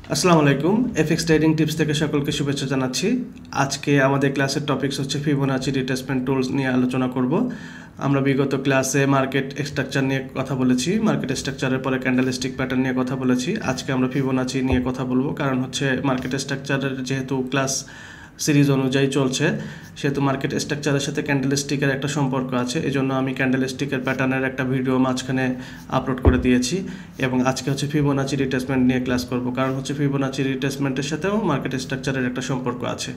আসসালামু আলাইকুম। FX trading tips থেকে সকলকে শুভেচ্ছা জানাচ্ছি। আজকে আমাদের ক্লাসের টপিকস হচ্ছে ফিবোনাচি রিট্রেসমেন্ট টুলস নিয়ে আলোচনা করব। আমরা বিগত ক্লাসে মার্কেট স্ট্রাকচার নিয়ে কথা বলেছি, মার্কেট স্ট্রাকচারের পরে ক্যান্ডেলস্টিক প্যাটার্ন নিয়ে কথা বলেছি। আজকে আমরা ফিবোনাচি নিয়ে কথা বলবো, কারণ হচ্ছে মার্কেট স্ট্রাকচারের যেহেতু ক্লাস সিরিজ অনুযায়ী চলছে, সেহেতু মার্কেট স্ট্রাকচারের সাথে ক্যান্ডেলস্টিকের একটা সম্পর্ক আছে। এজন্য আমি ক্যান্ডেলস্টিকের প্যাটার্নের একটা ভিডিও মাঝখানে আপলোড করে দিয়েছি এবং আজকে হচ্ছে ফিবোনাচি রিট্রেসমেন্ট নিয়ে ক্লাস করব, কারণ হচ্ছে ফিবোনাচি রিট্রেসমেন্টের সাথেও মার্কেট স্ট্রাকচারের একটা সম্পর্ক আছে।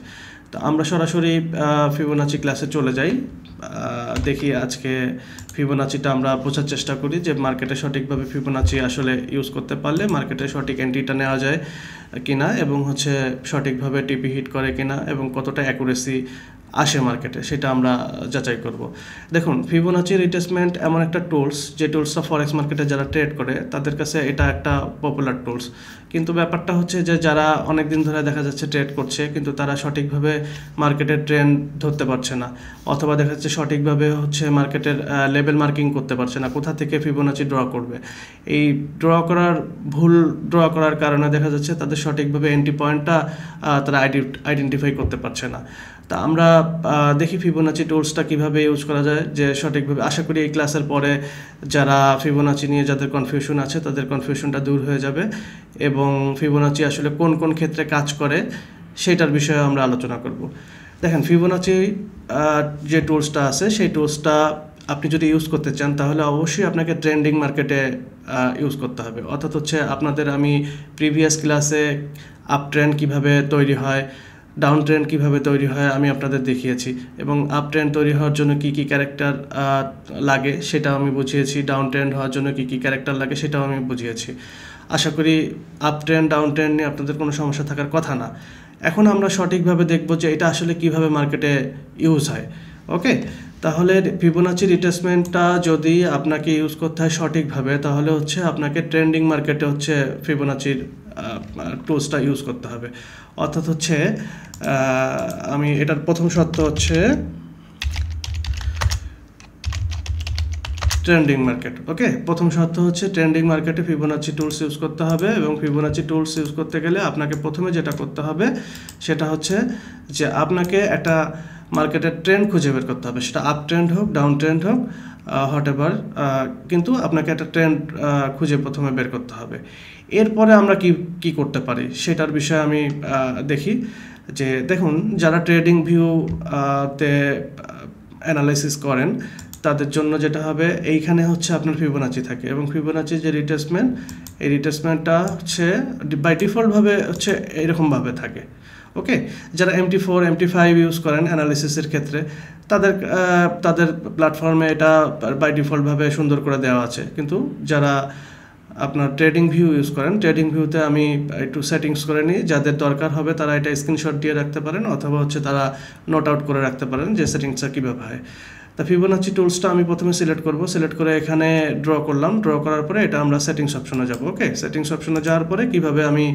তো আমরা সরাসরি ফিবোনাচি ক্লাসে চলে যাই। দেখি আজকে ফিবোনাচিটা আমরা বোঝার চেষ্টা করি যে মার্কেটে সঠিকভাবে ফিবোনাচি আসলে ইউজ করতে পারলে মার্কেটে সঠিক এন্ট্রিটা নেওয়া যায় কিনা, এবং হচ্ছে সঠিকভাবে টিপি হিট করে কিনা, এবং কতটা অ্যাকুরেসি আসে মার্কেটে, সেটা আমরা যাচাই করব। দেখুন, ফিবোনাচি রিট্রেসমেন্ট এমন একটা টুলস, যে টুলসটা ফরেক্স মার্কেটে যারা ট্রেড করে তাদের কাছে এটা একটা পপুলার টুলস। কিন্তু ব্যাপারটা হচ্ছে যে যারা অনেক দিন ধরে দেখা যাচ্ছে ট্রেড করছে, কিন্তু তারা সঠিকভাবে মার্কেটের ট্রেন্ড ধরতে পারছে না, অথবা দেখা যাচ্ছে সঠিকভাবে হচ্ছে মার্কেটের লেভেল মার্কিং করতে পারছে না, কোথা থেকে ফিবোনাচি ড্র করবে। এই ভুল ড্র করার কারণে দেখা যাচ্ছে তাদের সঠিকভাবে এন্ট্রি পয়েন্টটা তারা আইডেন্টিফাই করতে পারছে না। তা আমরা দেখি ফিবোনাচি টুলসটা কিভাবে ইউজ করা যায় যে সঠিকভাবে। আশা করি এই ক্লাসের পরে যারা ফিবোনাচি নিয়ে যাদের কনফিউশন আছে তাদের কনফিউশনটা দূর হয়ে যাবে, এবং ফিবোনাচি আসলে কোন কোন ক্ষেত্রে কাজ করে সেটার বিষয়ে আমরা আলোচনা করব। দেখেন, ফিবোনাচি যে টুলসটা আছে সেই টুলসটা আপনি যদি ইউজ করতে চান তাহলে অবশ্যই আপনাকে ট্রেন্ডিং মার্কেটে ইউজ করতে হবে। অর্থাৎ হচ্ছে আপনাদের আমি প্রিভিয়াস ক্লাসে আপ ট্রেন্ড কীভাবে তৈরি হয়, ডাউন ট্রেন্ড কীভাবে তৈরি হয় আমি আপনাদের দেখিয়েছি, এবং আপ ট্রেন্ড তৈরি হওয়ার জন্য কী কী ক্যারেক্টার লাগে সেটাও আমি বুঝিয়েছি, ডাউন ট্রেন্ড হওয়ার জন্য কী কী ক্যারেক্টার লাগে সেটাও আমি বুঝিয়েছি। আশা করি আপ ট্রেন্ড ডাউন ট্রেন্ড নিয়ে আপনাদের কোনো সমস্যা থাকার কথা না। এখন আমরা সঠিকভাবে দেখব যে এটা আসলে কিভাবে মার্কেটে ইউজ হয়। ওকে, তাহলে ফিবোনাচি রিট্রেসমেন্টটা যদি আপনাকে ইউজ করতে হয় সঠিকভাবে, তাহলে হচ্ছে আপনাকে ট্রেন্ডিং মার্কেটে হচ্ছে ফিবোনাচির টুলসটা ইউজ করতে হবে। অর্থাৎ হচ্ছে আমি এটার প্রথম শর্ত হচ্ছে ট্রেন্ডিং মার্কেট। ওকে, প্রথম শর্ত হচ্ছে ট্রেন্ডিং মার্কেটে ফিবোনাচি টুলস ইউজ করতে হবে, এবং ফিবোনাচি টুলস ইউজ করতে গেলে আপনাকে প্রথমে যেটা করতে হবে সেটা হচ্ছে যে আপনাকে একটা মার্কেটের ট্রেন্ড খুঁজে বের করতে হবে, সেটা আপ ট্রেন্ড হোক ডাউন ট্রেন্ড হোক হোয়াট এভার, কিন্তু আপনাকে একটা ট্রেন্ড খুঁজে প্রথমে বের করতে হবে। এরপরে আমরা কি করতে পারি সেটার বিষয়ে আমি দেখি। যে দেখুন, যারা ট্রেডিং ভিউতে অ্যানালাইসিস করেন তাদের জন্য যেটা হবে, এইখানে হচ্ছে আপনার ফিবোনাচি থাকে, এবং ফিবোনাচি যে রিট্রেসমেন্ট, এই রিট্রেসমেন্টটা হচ্ছে বাই ডিফল্টভাবে হচ্ছে এরকমভাবে থাকে। ওকে, যারা MT4 MT5 ইউজ করেন অ্যানালিসিসের ক্ষেত্রে তাদের প্ল্যাটফর্মে এটা বাই ডিফল্টভাবে সুন্দর করে দেওয়া আছে, কিন্তু যারা আপনার ট্রেডিং ভিউ ইউজ করেন, ট্রেডিং ভিউতে আমি একটু সেটিংস করে নিই, যাদের দরকার হবে তারা এটা স্ক্রিনশট দিয়ে রাখতে পারেন, অথবা হচ্ছে তারা নোট আউট করে রাখতে পারেন যে সেটিংসটা কীভাবে হয়। তা ফিবোনাচি টুলসটা আমি প্রথমে সিলেক্ট করব, সিলেক্ট করে এখানে ড্র করলাম, ড্র করার পরে এটা আমরা সেটিংস অপশনে যাব। ওকে, সেটিংস অপশনে যাওয়ার পরে কীভাবে আমি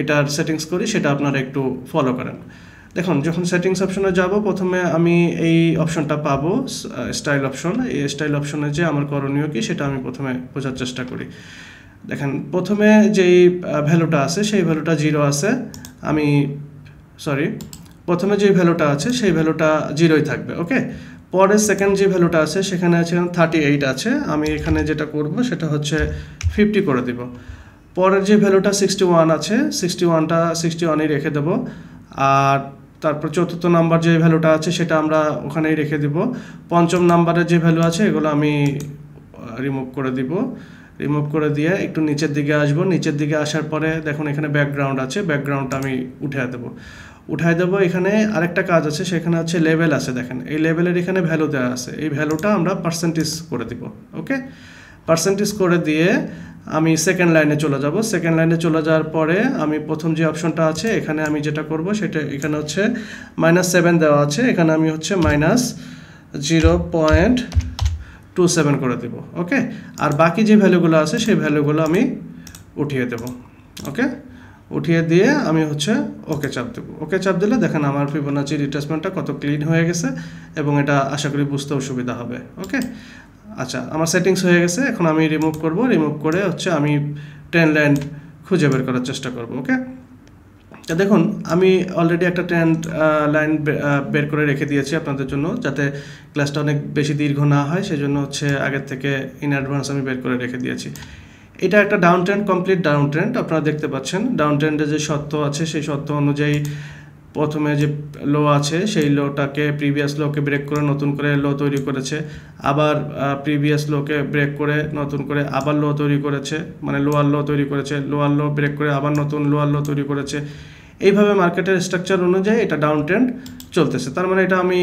এটার সেটিংস করি সেটা আপনারা একটু ফলো করেন। দেখুন, যখন সেটিংস অপশনে যাব প্রথমে আমি এই অপশনটা পাবো, স্টাইল অপশন। এই স্টাইল অপশনে যে আমার করণীয় কি সেটা আমি প্রথমে বোঝার চেষ্টা করি। দেখেন, প্রথমে যেই ভ্যালুটা আছে সেই ভ্যালুটা 0 আছে, প্রথমে যে ভ্যালুটা আছে সেই ভ্যালুটা 0ই থাকবে। ওকে, পরে সেকেন্ড যে ভ্যালুটা আছে সেখানে আছে 38 আছে, আমি এখানে যেটা করব সেটা হচ্ছে 50 করে দিব। পরের যে ভ্যালুটা 61 আছে, 61টা 61ই রেখে দেব। আর তারপর চতুর্থ নাম্বার যে ভ্যালুটা আছে সেটা আমরা ওখানেই রেখে দিব। পঞ্চম নাম্বারের যে ভ্যালু আছে এগুলো আমি রিমুভ করে দিব। রিমুভ করে দিয়ে একটু নিচের দিকে আসবো, নিচের দিকে আসার পরে দেখুন এখানে ব্যাকগ্রাউন্ড আছে, ব্যাকগ্রাউন্ডটা আমি উঠায় দেবো। এখানে আরেকটা কাজ আছে, সেখানে হচ্ছে লেভেল আছে। দেখেন, এই লেভেলের এখানে ভ্যালু দেওয়া আছে, এই ভ্যালুটা আমরা পার্সেন্টেজ করে দিব। ওকে, পার্সেন্টেজ করে দিয়ে আমি সেকেন্ড লাইনে চলে যাব। সেকেন্ড লাইনে চলে যাওয়ার পরে আমি প্রথম যে অপশনটা আছে এখানে আমি যেটা করব সেটা, এখানে হচ্ছে -7 দেওয়া আছে, এখানে আমি হচ্ছে -0.27 করে দেব। ওকে, আর বাকি যে ভ্যালুগুলো আছে সেই ভ্যালুগুলো আমি উঠিয়ে দেব। ওকে, উঠিয়ে দিয়ে আমি হচ্ছে ওকে চাপ দেবো। ওকে চাপ দিলে দেখেন আমার ফিবোনাচি রিট্রেসমেন্টটা কত ক্লিন হয়ে গেছে, এবং এটা আশা করি বুঝতেও সুবিধা হবে। ওকে, আচ্ছা, আমার সেটিংস হয়ে গেছে। এখন আমি রিমুভ করব, রিমুভ করে হচ্ছে আমি ট্রেন্ড লাইন খুঁজে বের করার চেষ্টা করব। ওকে, তো দেখুন আমি অলরেডি একটা ট্রেন্ড লাইন বের করে রেখে দিয়েছি আপনাদের জন্য, যাতে ক্লাসটা অনেক বেশি দীর্ঘ না হয়, সেজন্য হচ্ছে আগের থেকে ইন অ্যাডভান্স আমি বের করে রেখে দিয়েছি। এটা একটা down trend, complete down trend. আপনারা দেখতে পাচ্ছেন ডাউন ট্রেন্ডে যে শর্ত আছে সেই শর্ত অনুযায়ী প্রথমে যে লো আছে সেই লোটাকে প্রিভিয়াস লোকে ব্রেক করে নতুন করে লো তৈরি করেছে, আবার প্রিভিয়াস লোকে ব্রেক করে নতুন করে আবার লো তৈরি করেছে, মানে লোয়ার লো তৈরি করেছে, লোয়ার লো ব্রেক করে আবার নতুন লোয়ার লো তৈরি করেছে। এইভাবে মার্কেটের স্ট্রাকচার অনুযায়ী এটা ডাউন ট্রেন্ড চলতেছে। তার মানে এটা আমি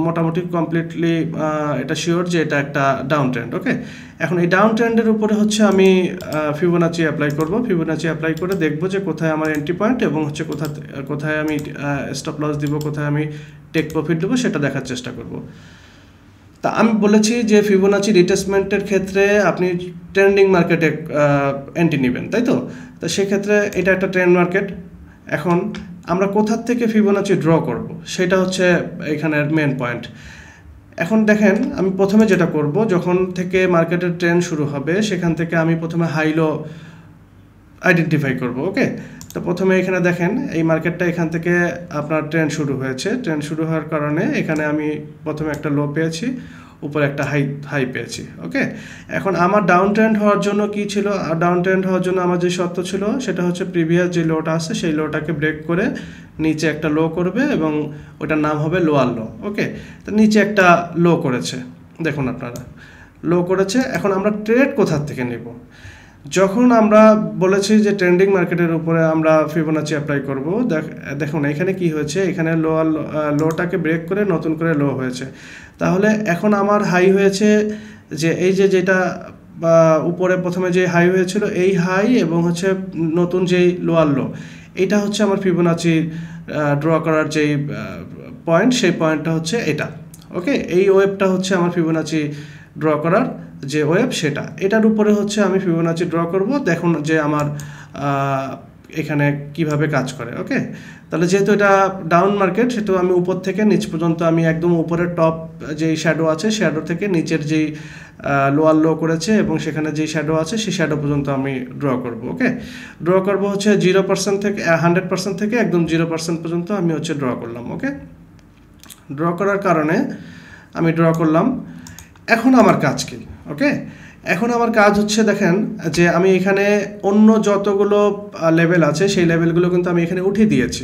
মোটামুটি কমপ্লিটলি এটা শিওর যে এটা একটা ডাউন ট্রেন্ড। ওকে, এখন এই ডাউন ট্রেন্ডের উপরে হচ্ছে আমি ফিবোনাচি অ্যাপ্লাই করব। ফিবোনাচি অ্যাপ্লাই করে দেখব যে কোথায় আমার এন্ট্রি পয়েন্ট এবং হচ্ছে কোথায় আমি স্টপ লস দিব, কোথায় আমি টেক প্রফিট দেবো, সেটা দেখার চেষ্টা করব। তা আমি বলেছি যে ফিবোনাচি রিট্রেসমেন্টের ক্ষেত্রে আপনি ট্রেন্ডিং মার্কেটে এন্ট্রি নেবেন, তাই তো? তো সেক্ষেত্রে এটা একটা ট্রেন্ড মার্কেট। এখন আমরা কোথার থেকে ফিবোনাচি ড্র করব সেটা হচ্ছে এখানের মেন পয়েন্ট। এখন দেখেন আমি প্রথমে যেটা করব, যখন থেকে মার্কেটের ট্রেন্ড শুরু হবে সেখান থেকে আমি প্রথমে হাই লো আইডেন্টিফাই করব। ওকে, তো প্রথমে এখানে দেখেন এই মার্কেটটা এখান থেকে আপনার ট্রেন্ড শুরু হয়েছে। ট্রেন্ড শুরু হওয়ার কারণে এখানে আমি প্রথমে একটা লো পেয়েছি, উপরে একটা হাই পেয়েছি। ওকে, এখন আমার ডাউন ট্রেন্ড হওয়ার জন্য কি ছিল? ডাউন ট্রেন্ড হওয়ার জন্য আমার যে শর্ত ছিল সেটা হচ্ছে প্রিভিয়াস যে লোটা আছে সেই লোটাকে ব্রেক করে নিচে একটা লো করবে এবং ওটার নাম হবে লোয়ার লো। ওকে, তো নিচে একটা লো করেছে, দেখুন আপনারা লো করেছে। এখন আমরা ট্রেড কোথার থেকে নেব? যখন আমরা বলেছি যে ট্রেন্ডিং মার্কেটের উপরে আমরা ফিবোনাচি অ্যাপ্লাই করব, দেখুন এখানে কি হয়েছে, এখানে লোটাকে ব্রেক করে নতুন করে লো হয়েছে। তাহলে এখন আমার হাই হয়েছে যে এই যেটা উপরে প্রথমে যে হাই হয়েছিল এই হাই এবং হচ্ছে নতুন যেই লোয়ার লো, এটা হচ্ছে আমার ফিবোনাচি ড্র করার যেই পয়েন্ট, সেই পয়েন্টটা হচ্ছে এটা। ওকে, এই ওয়েবটা হচ্ছে আমার ফিবোনাচি ড্র করার যে ওয়েব, এটার উপরে হচ্ছে আমি ফিবোনাচি ড্র করব। দেখুন যে আমার এখানে কিভাবে কাজ করে। ওকে, তাহলে যেহেতু এটা ডাউন মার্কেট, সেহেতু আমি উপর থেকে নিচ পর্যন্ত আমি একদম উপরের টপ যেই শ্যাডো আছে শ্যাডো থেকে নিচের যেই লোয়ার লো করেছে এবং সেখানে যেই শ্যাডো আছে সেই শ্যাডো পর্যন্ত আমি ড্র করব। ওকে, ড্র করব হচ্ছে 0% থেকে 100% থেকে একদম 0% পর্যন্ত আমি হচ্ছে ড্র করলাম। ওকে, ড্র করার কারণে আমি ড্র করলাম। এখন আমার কাজ কি? ওকে, এখন আমার কাজ হচ্ছে দেখেন যে আমি এখানে অন্য যতগুলো লেভেল আছে সেই লেভেলগুলো কিন্তু আমি এখানে উঠিয়ে দিয়েছি।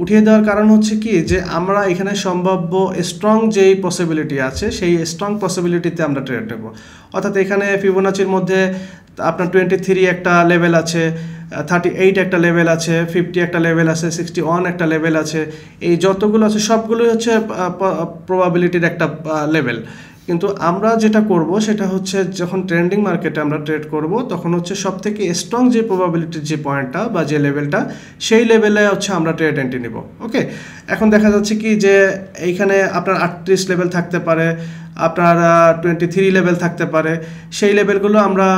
উঠিয়ে দেওয়ার কারণ হচ্ছে কি, যে আমরা এখানে সম্ভাব্য স্ট্রং যেই পসিবিলিটি আছে সেই স্ট্রং পসিবিলিটিতে আমরা ট্রেড নেব। অর্থাৎ এখানে ফিবোনাচির মধ্যে আপনার 23 একটা লেভেল আছে, 38 একটা লেভেল আছে, 50 একটা লেভেল আছে, 61 একটা লেভেল আছে। এই যতগুলো আছে সবগুলোই হচ্ছে প্রবাবিলিটির একটা লেভেল। কিন্তু আমরা যেটা করব সেটা হচ্ছে যখন ট্রেন্ডিং মার্কেটে আমরা ট্রেড করব তখন হচ্ছে সবথেকে স্ট্রং যে প্রবাবিলিটির যে পয়েন্টটা বা যে লেভেলটা, সেই লেভেলে হচ্ছে আমরা ট্রেড এন্ট্রি নিব। ওকে, এখন দেখা যাচ্ছে কি যে এইখানে আপনার 38 লেভেল থাকতে পারে, আপনার 23 লেভেল থাকতে পারে, সেই লেভেলগুলো আমরা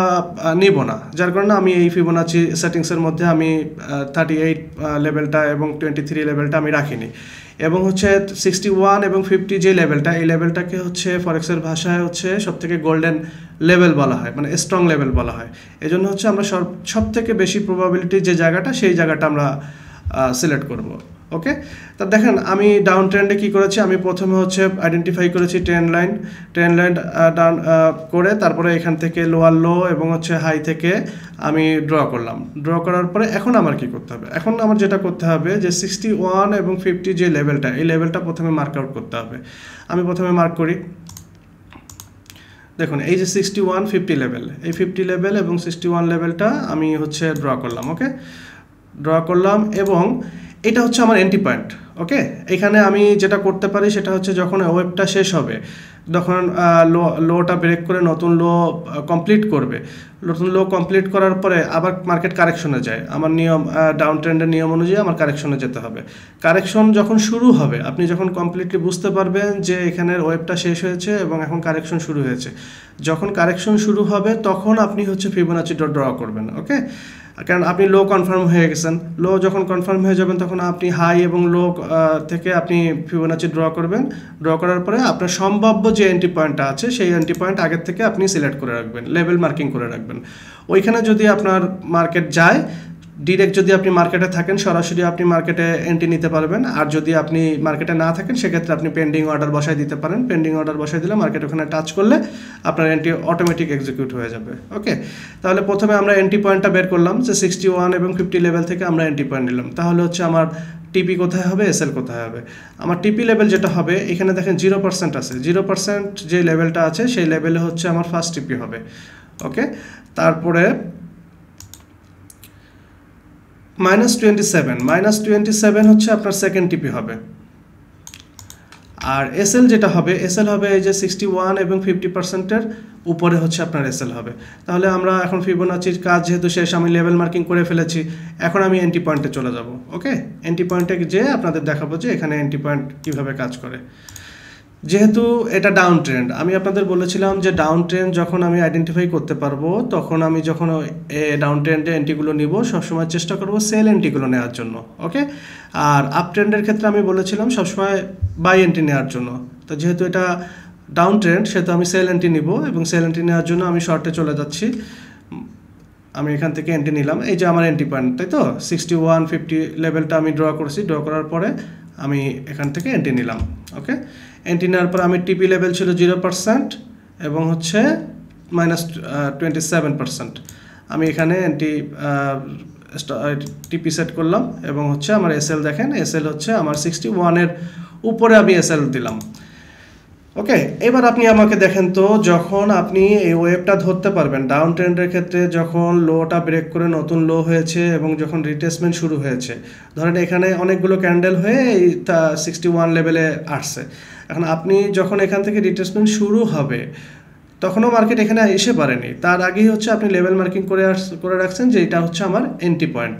নিব না। যার কারণে আমি এই ফিবোনাচি সেটিংসের মধ্যে আমি 38 লেভেলটা এবং 23 লেভেলটা আমি রাখিনি। এবং হচ্ছে 61 এবং 50 যে লেভেলটা, এই লেভেলটাকে হচ্ছে ফরেক্সের ভাষায় হচ্ছে সবথেকে গোল্ডেন লেভেল বলা হয়, মানে স্ট্রং লেভেল বলা হয়। এই জন্য হচ্ছে আমরা সবথেকে বেশি প্রবাবিলিটি যে জায়গাটা, সেই জায়গাটা আমরা সিলেক্ট করব। ওকে, তা দেখেন আমি ডাউন ট্রেন্ডে কী করেছি, আমি প্রথমে হচ্ছে আইডেন্টিফাই করেছি ট্রেন্ড লাইন ডাউন করে তারপরে এখান থেকে লোয়ার লো এবং হচ্ছে হাই থেকে আমি ড্র করলাম। ড্র করার পরে এখন আমার কি করতে হবে? এখন আমার যেটা করতে হবে যে 61 এবং 50 যে লেভেলটা, এই লেভেলটা প্রথমে মার্ক আউট করতে হবে। আমি প্রথমে মার্ক করি। দেখুন এই যে 61, 50 লেভেল, এই 50 লেভেল এবং 61 লেভেলটা আমি হচ্ছে ড্র করলাম। ওকে, ড্র করলাম এবং এটা হচ্ছে আমার এন্ট্রি পয়েন্ট। ওকে, এখানে আমি যেটা করতে পারি সেটা হচ্ছে যখন ওয়েবটা শেষ হবে, তখন লোটা ব্রেক করে নতুন লো কমপ্লিট করবে। নতুন লো কমপ্লিট করার পরে আবার মার্কেট কারেকশনে যায়। আমার নিয়ম, ডাউন ট্রেন্ডের নিয়ম অনুযায়ী আমার কারেকশনে যেতে হবে। কারেকশন যখন শুরু হবে, আপনি যখন কমপ্লিটলি বুঝতে পারবেন যে এখানের ওয়েবটা শেষ হয়েছে এবং এখন কারেকশন শুরু হয়েছে, যখন কারেকশন শুরু হবে তখন আপনি হচ্ছে ফিবোনাচি ড্র করবেন। ওকে, কারণ আপনি লো কনফার্ম হয়ে গেছেন। লো যখন কনফার্ম হয়ে যাবেন তখন আপনি হাই এবং লো থেকে আপনি ফিবোনাচি ড্র করবেন। ড্র করার পরে আপনার সম্ভাব্য যে এন্ট্রি পয়েন্টটা আছে সেই এন্ট্রি পয়েন্ট আগের থেকে আপনি সিলেক্ট করে রাখবেন, লেভেল মার্কিং করে রাখবেন। ওইখানে যদি আপনার মার্কেট যায় ডিরেক্ট যদি আপনি মার্কেটে থাকেন সরাসরি আপনি মার্কেটে এন্ট্রি নিতে পারবেন, আর যদি আপনি মার্কেটে না থাকেন সেক্ষেত্রে আপনি পেন্ডিং অর্ডার বসাই দিতে পারেন। পেন্ডিং অর্ডার বসাই দিলে মার্কেট ওখানে টাচ করলে আপনার এন্ট্রি অটোমেটিক এক্সিকিউট হয়ে যাবে। ওকে, তাহলে প্রথমে আমরা এন্ট্রি পয়েন্টটা বের করলাম যে 61 এবং 50 লেভেল থেকে আমরা এন্ট্রি পয়েন্ট নিলাম। তাহলে হচ্ছে আমার টিপি কোথায় হবে, এসএল কোথায় হবে? আমার টিপি লেভেল যেটা হবে এখানে দেখেন 0% আছে, 0% যে লেভেলটা আছে সেই লেভেলে হচ্ছে আমার ফার্স্ট টিপি হবে। ওকে, তারপরে -27 হচ্ছে আপনার সেকেন্ড টিপি হবে। আর এসএল যেটা হবে, এসএল হবে এই যে 61 এবং 50%-এর উপরে হচ্ছে আপনার এসএল হবে। তাহলে আমরা এখন ফিবোনাচির কাজ যেহেতু শেষ, আমি লেভেল মার্কিং করে ফেলেছি, এখন আমি এন্ট্রি পয়েন্টে চলে যাব। ওকে, এন্ট্রি পয়েন্টে যেয়ে আপনাদের দেখাবো যে এখানে এন্ট্রি পয়েন্ট কীভাবে কাজ করে। যেহেতু এটা ডাউন ট্রেন্ড, আমি আপনাদের বলেছিলাম যে ডাউন ট্রেন্ড যখন আমি আইডেন্টিফাই করতে পারবো তখন আমি যখন ডাউন ট্রেন্ডে এন্ট্রিগুলো নিব সবসময় চেষ্টা করব সেল এন্ট্রিগুলো নেওয়ার জন্য। ওকে, আর আপ ট্রেন্ডের ক্ষেত্রে আমি বলেছিলাম সবসময় বাই এন্ট্রি নেওয়ার জন্য। তো যেহেতু এটা ডাউন ট্রেন্ড সেহেতু আমি সেল এন্ট্রি নিব, এবং সেল এন্ট্রি নেওয়ার জন্য আমি শর্টে চলে যাচ্ছি। আমি এখান থেকে এন্ট্রি নিলাম, এই যে আমার এন্ট্রি পয়েন্ট, তাই তো 61, 50 লেভেলটা আমি ড্র করেছি। ড্র করার পরে আমি এখান থেকে এন্ট্রি নিলাম। ওকে, এন্ট্রি নেওয়ার পর আমি টিপি লেভেল ছিল 0% এবং হচ্ছে -27%। আমি এখানে এন্ট্রি টিপি সেট করলাম এবং হচ্ছে আমার এসএল দেখেন, এসএল হচ্ছে আমার 61-এর উপরে আমি এসএল দিলাম। ওকে, এবার আপনি আমাকে দেখেন তো, যখন আপনি এই ওয়েভটা ধরতে পারবেন ডাউন ট্রেন্ডের ক্ষেত্রে, যখন লোটা ব্রেক করে নতুন লো হয়েছে এবং যখন রিটেসমেন্ট শুরু হয়েছে, ধরেন এখানে অনেকগুলো ক্যান্ডেল হয়ে এই 61 লেভেলে আসছে। এখন আপনি যখন এখান থেকে রিটেসমেন্ট শুরু হবে তখনও মার্কেট এখানে এসে পারেনি, তার আগেই হচ্ছে আপনি লেভেল মার্কিং করে রাখছেন যে এটা হচ্ছে আমার এন্ট্রি পয়েন্ট।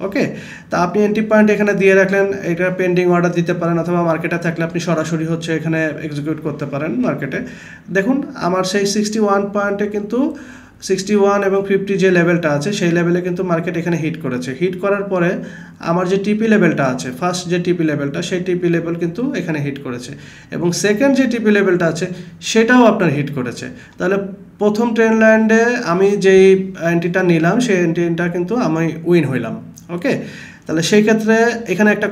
ওকে, তা আপনি এন্ট্রি পয়েন্ট এখানে দিয়ে রাখলেন, এটা পেন্ডিং অর্ডার দিতে পারেন, অথবা মার্কেটে থাকলে আপনি সরাসরি হচ্ছে এখানে এক্সিকিউট করতে পারেন মার্কেটে। দেখুন আমার সেই 61 পয়েন্টে কিন্তু 61 এবং 50 যে লেভেলটা আছে সেই লেভেলে কিন্তু মার্কেট এখানে হিট করেছে। হিট করার পরে আমার যে টিপি লেভেলটা আছে, ফার্স্ট যে টিপি লেভেলটা, সেই টিপি লেভেল কিন্তু এখানে হিট করেছে, এবং সেকেন্ড যে টিপি লেভেলটা আছে সেটাও আপনার হিট করেছে। তাহলে প্রথম ট্রেন্ড লাইনে আমি যেই এন্ট্রিটা নিলাম সেই এন্ট্রিটা কিন্তু আমি উইন হইলাম। ওকে, তাহলে সেই ক্ষেত্রে এখানে একটা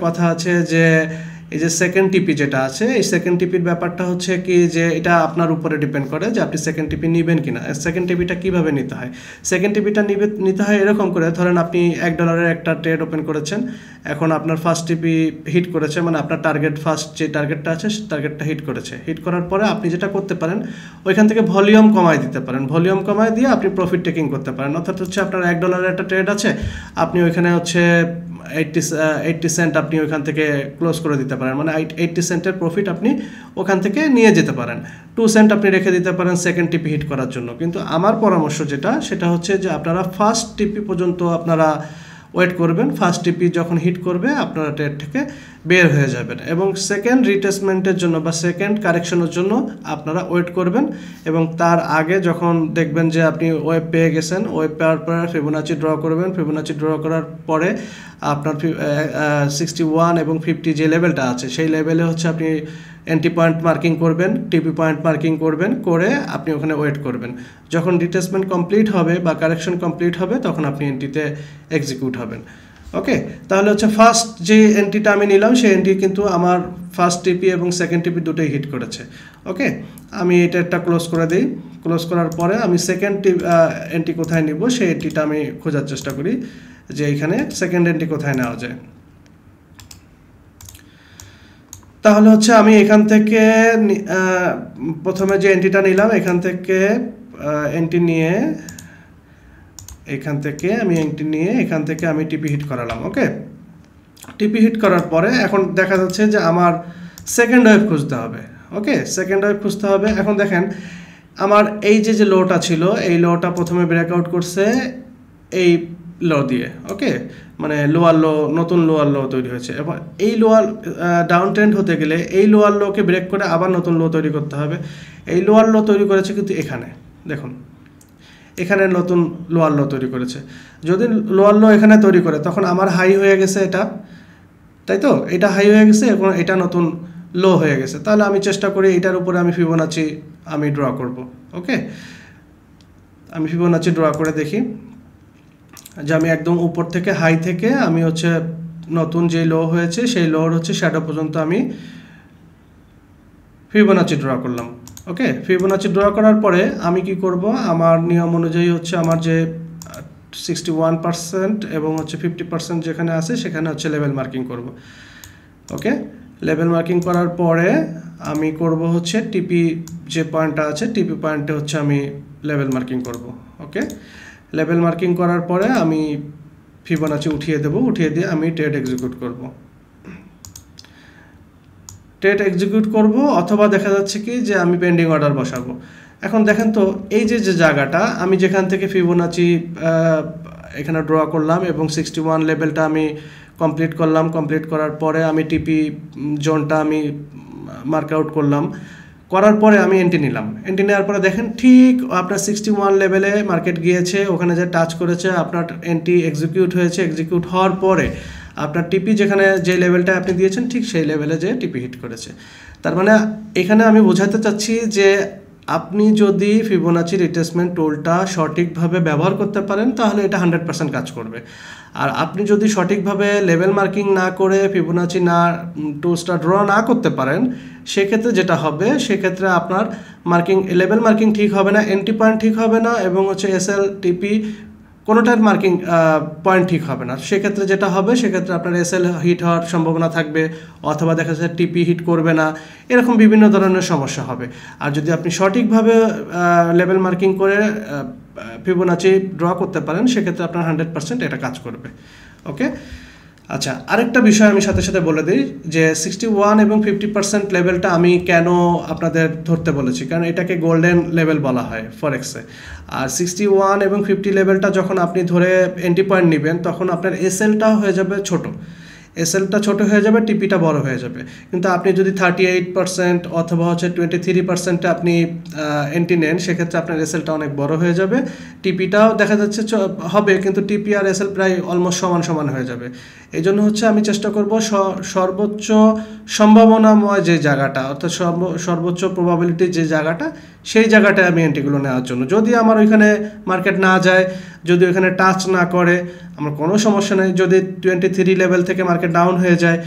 কথা আছে যে এই যে সেকেন্ড টিপি যেটা আছে, এই সেকেন্ড টিপির ব্যাপারটা হচ্ছে কি যে এটা আপনার উপরে ডিপেন্ড করে যে আপনি সেকেন্ড টিপি নেবেন কিনা। সেকেন্ড টিপিটা কীভাবে নিতে হয়? সেকেন্ড টিপিটা নিতে হয় এরকম করে, ধরেন আপনি $1 একটা ট্রেড ওপেন করেছেন, এখন আপনার ফার্স্ট টিপি হিট করেছে, মানে আপনার টার্গেট ফার্স্ট যে টার্গেটটা আছে টার্গেটটা হিট করেছে। হিট করার পরে আপনি যেটা করতে পারেন ওইখান থেকে ভলিউম কমায় দিতে পারেন, ভলিউম কমায় দিয়ে আপনি প্রফিট টেকিং করতে পারেন। অর্থাৎ হচ্ছে আপনার $1 একটা ট্রেড আছে, আপনি ওইখানে হচ্ছে 80 সেন্ট আপনি ওইখান থেকে ক্লোজ করে দিতে পারেন, মানে 80 সেন্টের প্রফিট আপনি ওখান থেকে নিয়ে যেতে পারেন। 2 সেন্ট আপনি রেখে দিতে পারেন সেকেন্ড টিপি হিট করার জন্য। কিন্তু আমার পরামর্শ সেটা হচ্ছে যে আপনারা ফার্স্ট টিপি পর্যন্ত আপনারা ওয়েট করবেন। ফার্স্ট টিপি যখন হিট করবে আপনারা ট্রেড থেকে বের হয়ে যাবেন, এবং সেকেন্ড রিটেসমেন্টের জন্য বা সেকেন্ড কারেকশনের জন্য আপনারা ওয়েট করবেন। এবং তার আগে যখন দেখবেন যে আপনি ওয়েব পেয়ে গেছেন, ওয়েব পাওয়ার পরে ফিবোনাচি ড্র করবেন। ফিবোনাচি ড্র করার পরে আপনার 61 এবং 50 যে লেভেলটা আছে সেই লেভেলে হচ্ছে আপনি এন্ট্রি পয়েন্ট মার্কিং করবেন, টিপি পয়েন্ট মার্কিং করবেন, করে আপনি ওখানে ওয়েট করবেন। যখন রিটেসমেন্ট কমপ্লিট হবে বা কারেকশন কমপ্লিট হবে তখন আপনি এন্ট্রিতে এক্সিকিউট হবেন। ওকে, তাহলে হচ্ছে ফার্স্ট যে এন্ট্রিটা আমি নিলাম সেই এন্ট্রি কিন্তু আমার ফার্স্ট টিপি এবং সেকেন্ড টিপি দুটোই হিট করেছে। ওকে, আমি এটা একটা ক্লোজ করে দিই। ক্লোজ করার পরে আমি সেকেন্ড এন্ট্রি কোথায় নিব সেই এন্ট্রিটা আমি খোঁজার চেষ্টা করি যে এখানে সেকেন্ড এন্ট্রি কোথায় নেওয়া যায়। তাহলে হচ্ছে আমি এখান থেকে প্রথমে যে এন্ট্রিটা নিলাম এখান থেকে এন্ট্রি নিয়ে এখান থেকে আমি টিপি হিট করালাম। ওকে, টিপি হিট করার পরে এখন দেখা যাচ্ছে যে আমার সেকেন্ড ওয়েভ খুঁজতে হবে। ওকে, সেকেন্ড ওয়েভ খুঁজতে হবে। এখন দেখেন আমার এই যে লোটা ছিল এই লোটা প্রথমে ব্রেকআউট করছে এই লো দিয়ে। ওকে, মানে লোয়ার লো, নতুন লোয়ার লো তৈরি হয়েছে, এবং এই লোয়ার ডাউন ট্রেন্ড হতে গেলে এই লোয়ার লোকে ব্রেক করে আবার নতুন লো তৈরি করতে হবে। এই লোয়ার লো তৈরি করেছে কিন্তু এখানে দেখুন, এখানে নতুন লোয়ার লো তৈরি করেছে। যদি লোয়ার লো এখানে তৈরি করে তখন আমার হাই হয়ে গেছে এটা, তাই তো, এটা হাই হয়ে গেছে এবং এটা নতুন লো হয়ে গেছে। তাহলে আমি চেষ্টা করি এটার উপরে আমি ফিবোনাচি আমি ড্র করব। ওকে, আমি ফিবোনাচি ড্র করে দেখি। যে আমি একদম উপর থেকে হাই থেকে আমি হচ্ছে নতুন যে লো হয়েছে সেই লোর হচ্ছে শ্যাডো পর্যন্ত আমি ফিবোনাচি ড্র করলাম। ওকে, ফিবোনাচি ড্র করার পরে আমি কি করব, আমার নিয়ম অনুযায়ী হচ্ছে আমার যে 61% এবং হচ্ছে 50% যেখানে আছে সেখানে হচ্ছে লেভেল মার্কিং করব। ওকে, লেভেল মার্কিং করার পরে আমি করব হচ্ছে টিপি যে পয়েন্টটা আছে টিপি পয়েন্টে হচ্ছে আমি লেভেল মার্কিং করব। ওকে, লেভেল মার্কিং করার পরে আমি ফিবোনাচি উঠিয়ে দেব, উঠিয়ে দিয়ে আমি ট্রেড এক্সিকিউট করব। ট্রেড এক্সিকিউট করব অথবা দেখা যাচ্ছে কি যে আমি পেন্ডিং অর্ডার বসাবো। এখন দেখেন তো এই যে জায়গাটা আমি যেখান থেকে ফিবোনাচি এখানে ড্র করলাম এবং 61 লেভেলটা আমি কমপ্লিট করলাম, কমপ্লিট করার পরে আমি টিপি জোনটা আমি মার্ক আউট করলাম, করার পরে আমি এন্ট্রি নিলাম। এন্ট্রি নেওয়ার পরে দেখেন ঠিক আপনার 61 লেভেলে মার্কেট গিয়েছে, ওখানে যে টাচ করেছে আপনার এন্ট্রি এক্সিকিউট হয়েছে। এক্সিকিউট হওয়ার পরে আপনার টিপি যেখানে যে লেভেলটা আপনি দিয়েছেন ঠিক সেই লেভেলে যে টিপি হিট করেছে। তার মানে এখানে আমি বোঝাতে চাচ্ছি যে আপনি যদি ফিবোনাচি রিট্রেসমেন্ট টুলটা সঠিকভাবে ব্যবহার করতে পারেন তাহলে এটা 100% কাজ করবে। আর আপনি যদি সঠিকভাবে লেভেল মার্কিং না করে ফিবোনাচি টুলসটা ড্র না করতে পারেন সেক্ষেত্রে যেটা হবে, সেক্ষেত্রে আপনার লেভেল মার্কিং ঠিক হবে না, এন্ট্রি পয়েন্ট ঠিক হবে না এবং হচ্ছে এসএল টিপি কোনোটার মার্কিং পয়েন্ট ঠিক হবে না। সেক্ষেত্রে যেটা হবে, সেক্ষেত্রে আপনার এসএল হিট হওয়ার সম্ভাবনা থাকবে অথবা দেখা যাচ্ছে টিপি হিট করবে না, এরকম বিভিন্ন ধরনের সমস্যা হবে। আর যদি আপনি সঠিকভাবে লেভেল মার্কিং করে ফিবোনাচি ড্র করতে পারেন সেক্ষেত্রে আপনার 100% এটা কাজ করবে। ওকে, আচ্ছা, আরেকটা বিষয় আমি সাথে সাথে বলে দিই যে 61 এবং 50% লেভেলটা আমি কেন আপনাদের ধরতে বলেছি, কারণ এটাকে গোল্ডেন লেভেল বলা হয় ফরেক্সে। আর 61 এবং 50 লেভেলটা যখন আপনি ধরে এন্ট্রি পয়েন্ট নেবেন তখন আপনার এসএলটা হয়ে যাবে ছোট, এসএলটা ছোট হয়ে যাবে, টিপিটা বড় হয়ে যাবে। কিন্তু আপনি যদি 38% অথবা হচ্ছে 23% আপনি এন্ট্রি নেন সেক্ষেত্রে আপনার এসএলটা অনেক বড় হয়ে যাবে, টিপিটাও দেখা যাচ্ছে হবে কিন্তু টিপি আর এসএল প্রায় অলমোস্ট সমান সমান হয়ে যাবে। এই জন্য হচ্ছে আমি চেষ্টা করব সর্বোচ্চ সম্ভাবনাময় যে জায়গাটা অর্থাৎ সর্বোচ্চ প্রবাবিলিটি যে জায়গাটা সেই জায়গাটায় আমি এন্ট্রিগুলো নেওয়ার জন্য। যদি আমার ওইখানে মার্কেট না যায়, যদি ওইখানে টাচ না করে আমার কোনো সমস্যা নেই। যদি 23 লেভেল থেকে মার্কেট ডাউন হয়ে যায়,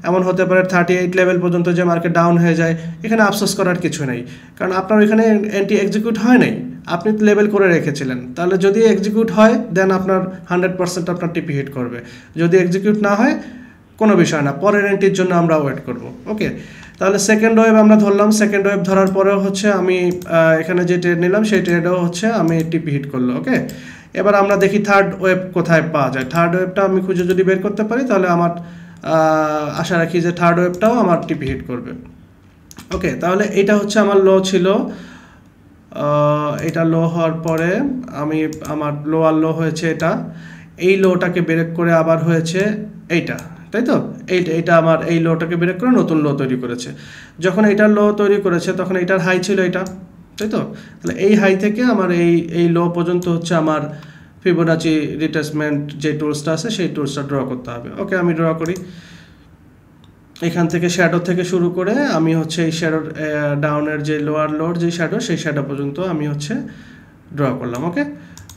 এমন হতে পারে 38 লেভেল পর্যন্ত যে মার্কেট ডাউন হয়ে যায়, এখানে আফসোস করার কিছু নেই, কারণ আপনার ওইখানে এন্ট্রি এক্সিকিউট হয় নাই, আপনি লেভেল করে রেখেছিলেন। তাহলে যদি এক্সিকিউট হয় দেন আপনার 100% আপনার টিপি হিট করবে, যদি এক্সিকিউট না হয় কোনো বিষয় না, পরের এন্ট্রির জন্য আমরা ওয়েট করব। ওকে, তাহলে সেকেন্ড ওয়েভ আমরা ধরলাম। সেকেন্ড ওয়েভ ধরার পরেও হচ্ছে আমি এখানে যে ট্রেড নিলাম সেই ট্রেডেও হচ্ছে আমি টিপি হিট করলো। ওকে, এবার আমরা দেখি থার্ড ওয়েভ কোথায় পাওয়া যায়। থার্ড ওয়েভটা আমি খুঁজে যদি বের করতে পারি তাহলে আমার আশা রাখি যে থার্ড ওয়েভটাও আমার টিপি হিট করবে। ওকে, তাহলে এটা হচ্ছে আমার লো ছিল। এটা লো হওয়ার পরে আমার লোয়ার লো হয়েছে এটা, এই লোটাকে ব্রেক করে আবার হয়েছে এইটা, তাই তো? এইটা আমার এই লোটাকে ব্রেক করে নতুন লো তৈরি করেছে। যখন এইটার লো তৈরি করেছে তখন এইটার হাই ছিল এটা, তাই তো? তাহলে এই হাই থেকে আমার এই লো পর্যন্ত হচ্ছে আমার ফিবোনাচি রিট্রেসমেন্ট যে টুলসটা আছে সেই টুলসটা ড্র করতে হবে। ওকে, আমি ড্র করি। এখান থেকে শ্যাডো থেকে শুরু করে আমি হচ্ছে এই শ্যাডো ডাউনের যে লোয়ার লোড যে শ্যাডো সেই শ্যাডো পর্যন্ত আমি হচ্ছে ড্র করলাম। ওকে,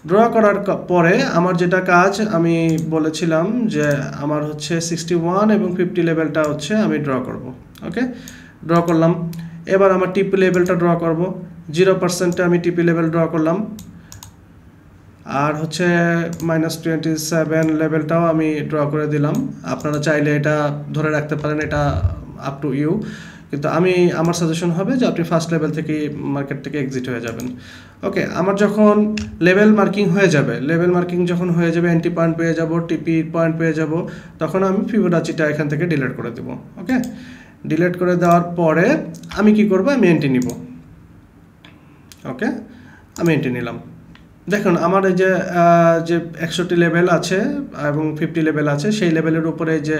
ড্র করার পরে আমার যেটা কাজ আমি বলেছিলাম যে আমার হচ্ছে 61 এবং 50 লেভেলটা হচ্ছে আমি ড্র করব। ওকে, ড্র করলাম। এবার আমার টিপি লেভেলটা ড্র করব। 0%-এ আমি টিপি লেভেল ড্র করলাম। আর হচ্ছে -27 লেভেলটাও আমি ড্র করে দিলাম। আপনারা চাইলে এটা ধরে রাখতে পারেন, এটা আপ টু ইউ, কিন্তু আমার সাজেশন হবে যে আপনি ফার্স্ট লেভেল থেকে মার্কেট থেকে এক্সিট হয়ে যাবেন। ওকে, আমার যখন লেভেল মার্কিং হয়ে যাবে, এন্ট্রি পয়েন্ট পেয়ে যাব, টিপি পয়েন্ট পেয়ে যাব, তখন আমি ফিবোনাচিটা এখান থেকে ডিলিট করে দেব। ওকে, ডিলিট করে দেওয়ার পরে আমি কি করব, আমি এন্ট্রি নিব। ওকে, আমি এন্ট্রি নিলাম। দেখুন আমার এই যে 61 লেভেল আছে এবং 50 লেভেল আছে সেই লেভেলের উপরে যে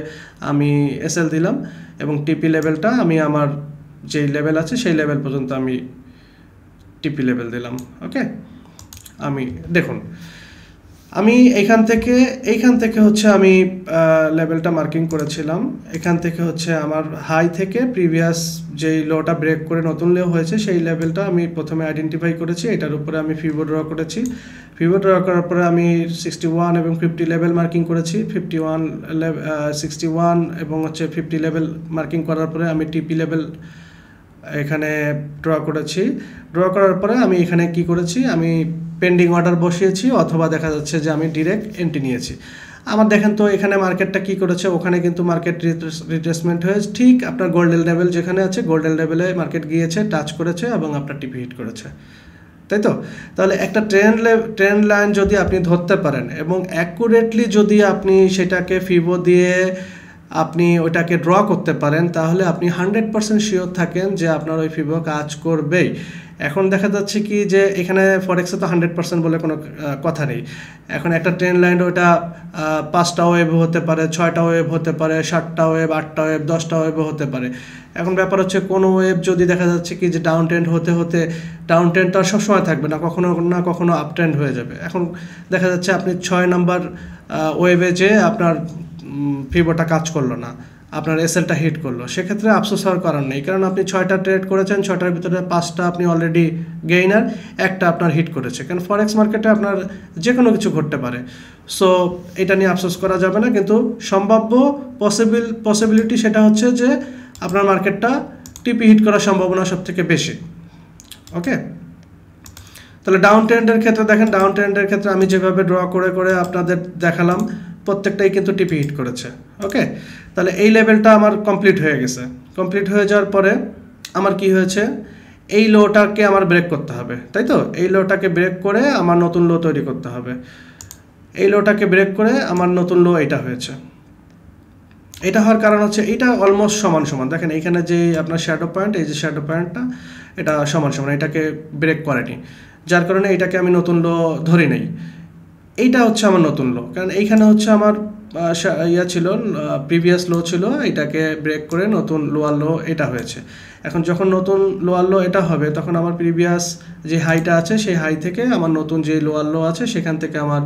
আমি এসএল দিলাম এবং টিপি লেভেলটা আমি আমার যে লেভেল আছে সেই লেভেল পর্যন্ত আমি টিপি লেভেল দিলাম। ওকে, আমি দেখুন আমি এইখান থেকে হচ্ছে আমি লেভেলটা মার্কিং করেছিলাম। এখান থেকে হচ্ছে আমার হাই থেকে প্রিভিয়াস যেই লোটা ব্রেক করে নতুন লো হয়েছে সেই লেভেলটা আমি প্রথমে আইডেন্টিফাই করেছি। এটার উপরে আমি ফিবো ড্র করেছি। ফিবো ড্র করার পরে আমি 61 এবং 50 লেভেল মার্কিং করেছি। 61 এবং হচ্ছে 50 লেভেল মার্কিং করার পরে আমি টিপি লেভেল এখানে ড্র করেছি। ড্র করার পরে আমি এখানে কি করেছি, আমি পেন্ডিং অর্ডার বসিয়েছি, অথবা দেখা যাচ্ছে যে আমি ডিরেক্ট এন্ট্রি নিয়েছি। আমার দেখেন তো এখানে মার্কেটটা কি করেছে, ওখানে কিন্তু মার্কেট রিট্রেসমেন্ট হয়েছে, ঠিক আপনার গোল্ডেন লেভেল যেখানে আছে গোল্ডেন লেভেলে মার্কেট গিয়েছে, টাচ করেছে এবং আপনার টিপি হিট করেছে, তাই তো? তাহলে একটা ট্রেন্ড লাইন যদি আপনি ধরতে পারেন এবং অ্যাকুরেটলি যদি আপনি সেটাকে ফিবো দিয়ে আপনি ওইটাকে ড্র করতে পারেন, তাহলে আপনি 100% শিওর থাকেন যে আপনার ওই ফিবো কাজ করবেই। এখন দেখা যাচ্ছে কি যে এখানে ফরেক্সে তো 100% বলে কোনো কথা নেই। এখন একটা ট্রেন্ড লাইন ওইটা 5টা ওয়েভ হতে পারে, 6টা ওয়েভ হতে পারে, 7টা ওয়েভ, 8টা ওয়েভ, 10টা ওয়েভও হতে পারে। এখন ব্যাপার হচ্ছে কোনো ওয়েভ যদি দেখা যাচ্ছে কি যে ডাউন ট্রেন্ড হতে ডাউন ট্রেন্ডটা সবসময় থাকবে না, কখনো আপ ট্রেন্ড হয়ে যাবে। এখন দেখা যাচ্ছে আপনি 6 নাম্বার ওয়েভে যে আপনার ফিবোটা কাজ করলো না, আপনার এসএলটা হিট করলো, সেক্ষেত্রে আফসোস হওয়ার কারণ নেই, কারণ আপনি 6টা ট্রেড করেছেন, 6টার ভিতরে 5টা আপনি অলরেডি গেইনার, একটা আপনার হিট করেছে। কারণ ফরেক্স মার্কেটে আপনার যে কোনো কিছু ঘটতে পারে, সো এটা নিয়ে আফসোস করা যাবে না। কিন্তু সম্ভাব্য পসিবিলিটি সেটা হচ্ছে যে আপনার মার্কেটটা টিপি হিট করার সম্ভাবনা সবথেকে বেশি। ওকে, তাহলে ডাউন ট্রেন্ডের ক্ষেত্রে দেখেন, ডাউন ট্রেন্ডের ক্ষেত্রে আমি যেভাবে ড্র করে আপনাদের দেখালাম, প্রত্যেকটাই কিন্তু টিপি হিট করেছে। ওকে, তাহলে এই লেভেলটা আমার কমপ্লিট হয়ে গেছে। কমপ্লিট হয়ে যাওয়ার পরে আমার কি হয়েছে, এই লোটাকে আমার ব্রেক করতে হবে, তাই তো? এই লোটাকে ব্রেক করে আমার নতুন লো তৈরি করতে হবে। এই লোটাকে ব্রেক করে আমার নতুন লো এটা হয়েছে। এটা হওয়ার কারণ হচ্ছে এটা অলমোস্ট সমান দেখেন, এইখানে যে আপনার শ্যাডো পয়েন্ট, এই যে শ্যাডো পয়েন্টটা, এটা সমান, এটাকে ব্রেক করেনি, যার কারণে এটাকে আমি নতুন লো ধরি নেই। এইটা হচ্ছে আমার নতুন লো, কারণ এইখানে হচ্ছে আমার ছিল, প্রিভিয়াস লো ছিল, এটাকে ব্রেক করে নতুন লোয়ার লো এটা হয়েছে। এখন যখন নতুন লোয়ার লো এটা হবে, তখন আমার প্রিভিয়াস যে হাইটা আছে সেই হাই থেকে আমার নতুন যে লোয়ার লো আছে সেখান থেকে আমার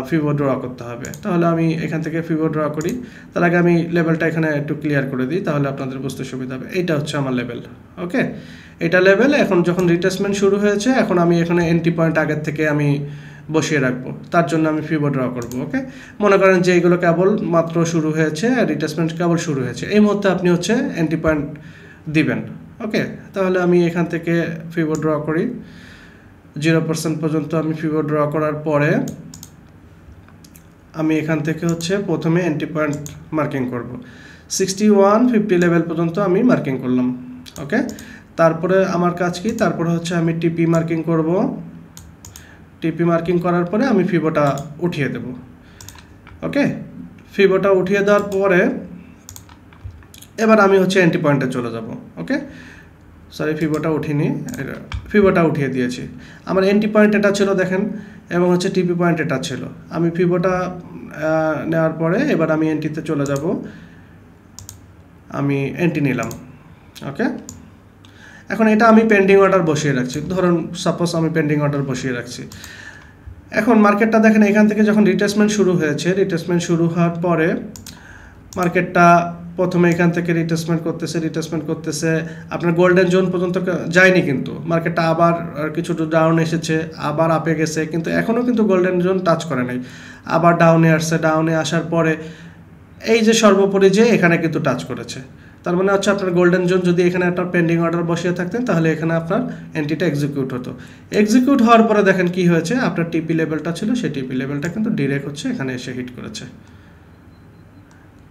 ফিবো ড্র করতে হবে। তাহলে আমি এখান থেকে ফিবো ড্র করি। তার আগে আমি লেভেলটা এখানে একটু ক্লিয়ার করে দিই, তাহলে আপনাদের বুঝতে সুবিধা হবে। এইটা হচ্ছে আমার লেভেল। ওকে, এটা লেভেল। এখন যখন রিট্রেসমেন্ট শুরু হয়েছে, এখন আমি এখানে এন্ট্রি পয়েন্ট আগের থেকে আমি বসিয়ে রাখবো, তার জন্য আমি ফিবো ড্র করবো। ওকে, মনে করেন যে এইগুলো কেবল মাত্র শুরু হয়েছে, রিট্রেসমেন্ট কেবল শুরু হয়েছে, এই মুহূর্তে আপনি হচ্ছে এন্ট্রি পয়েন্ট দিবেন। ওকে, তাহলে আমি এখান থেকে ফিবো ড্র করি। 0% পর্যন্ত আমি ফিবো ড্র করার পরে আমি এখান থেকে হচ্ছে প্রথমে এন্ট্রি পয়েন্ট মার্কিং করব। 61, 50 লেভেল পর্যন্ত আমি মার্কিং করলাম। ওকে, তারপরে আমার কাজ কি, তারপরে হচ্ছে আমি টিপি মার্কিং করব। টিপি মার্কিং করার পরে আমি ফিবোটা উঠিয়ে দেব। ওকে, ফিবোটা উঠিয়ে দেওয়ার পরে এবার আমি হচ্ছে এন্ট্রি পয়েন্টে চলে যাব। ওকে, সরি, ফিবোটা উঠিনি, ফিবোটা উঠিয়ে দিয়েছি। আমার এন্ট্রি পয়েন্ট এটা ছিল দেখেন, এবং হচ্ছে টিপি পয়েন্ট এটা ছিল। আমি ফিবোটা নেওয়ার পরে এবার আমি এন্ট্রিতে চলে যাব। আমি এন্ট্রি নিলাম। ওকে, এখন এটা আমি পেন্ডিং অর্ডার বসিয়ে রাখছি। ধরুন সাপোজ আমি পেন্ডিং অর্ডার বসিয়ে রাখছি। এখন মার্কেটটা দেখেন, এখান থেকে যখন রিট্রেসমেন্ট শুরু হয়েছে, রিট্রেসমেন্ট শুরু হওয়ার পরে মার্কেটটা প্রথমে এখান থেকে রিট্রেসমেন্ট করতেছে, আপনার গোল্ডেন জোন পর্যন্ত যায়নি, কিন্তু মার্কেটটা আবার কিছু ডাউন এসেছে, আবার আপে গেছে, কিন্তু এখনও কিন্তু গোল্ডেন জোন টাচ করে নাই, আবার ডাউনে আসছে। ডাউনে আসার পরে এই যে সর্বোপরি যে এখানে কিন্তু টাচ করেছে, তার মানে হচ্ছে আপনার গোল্ডেন জোন যদি এখানে একটা পেন্ডিং অর্ডার বসিয়ে থাকতেন, তাহলে এখানে আপনার এন্ট্রিটা এক্সিকিউট হতো। এক্সিকিউট হওয়ার পরে দেখেন কি হয়েছে, আপনার টিপি লেভেলটা ছিল, সেই টিপি লেভেলটা কিন্তু ডিরেক্ট হচ্ছে এখানে এসে হিট করেছে।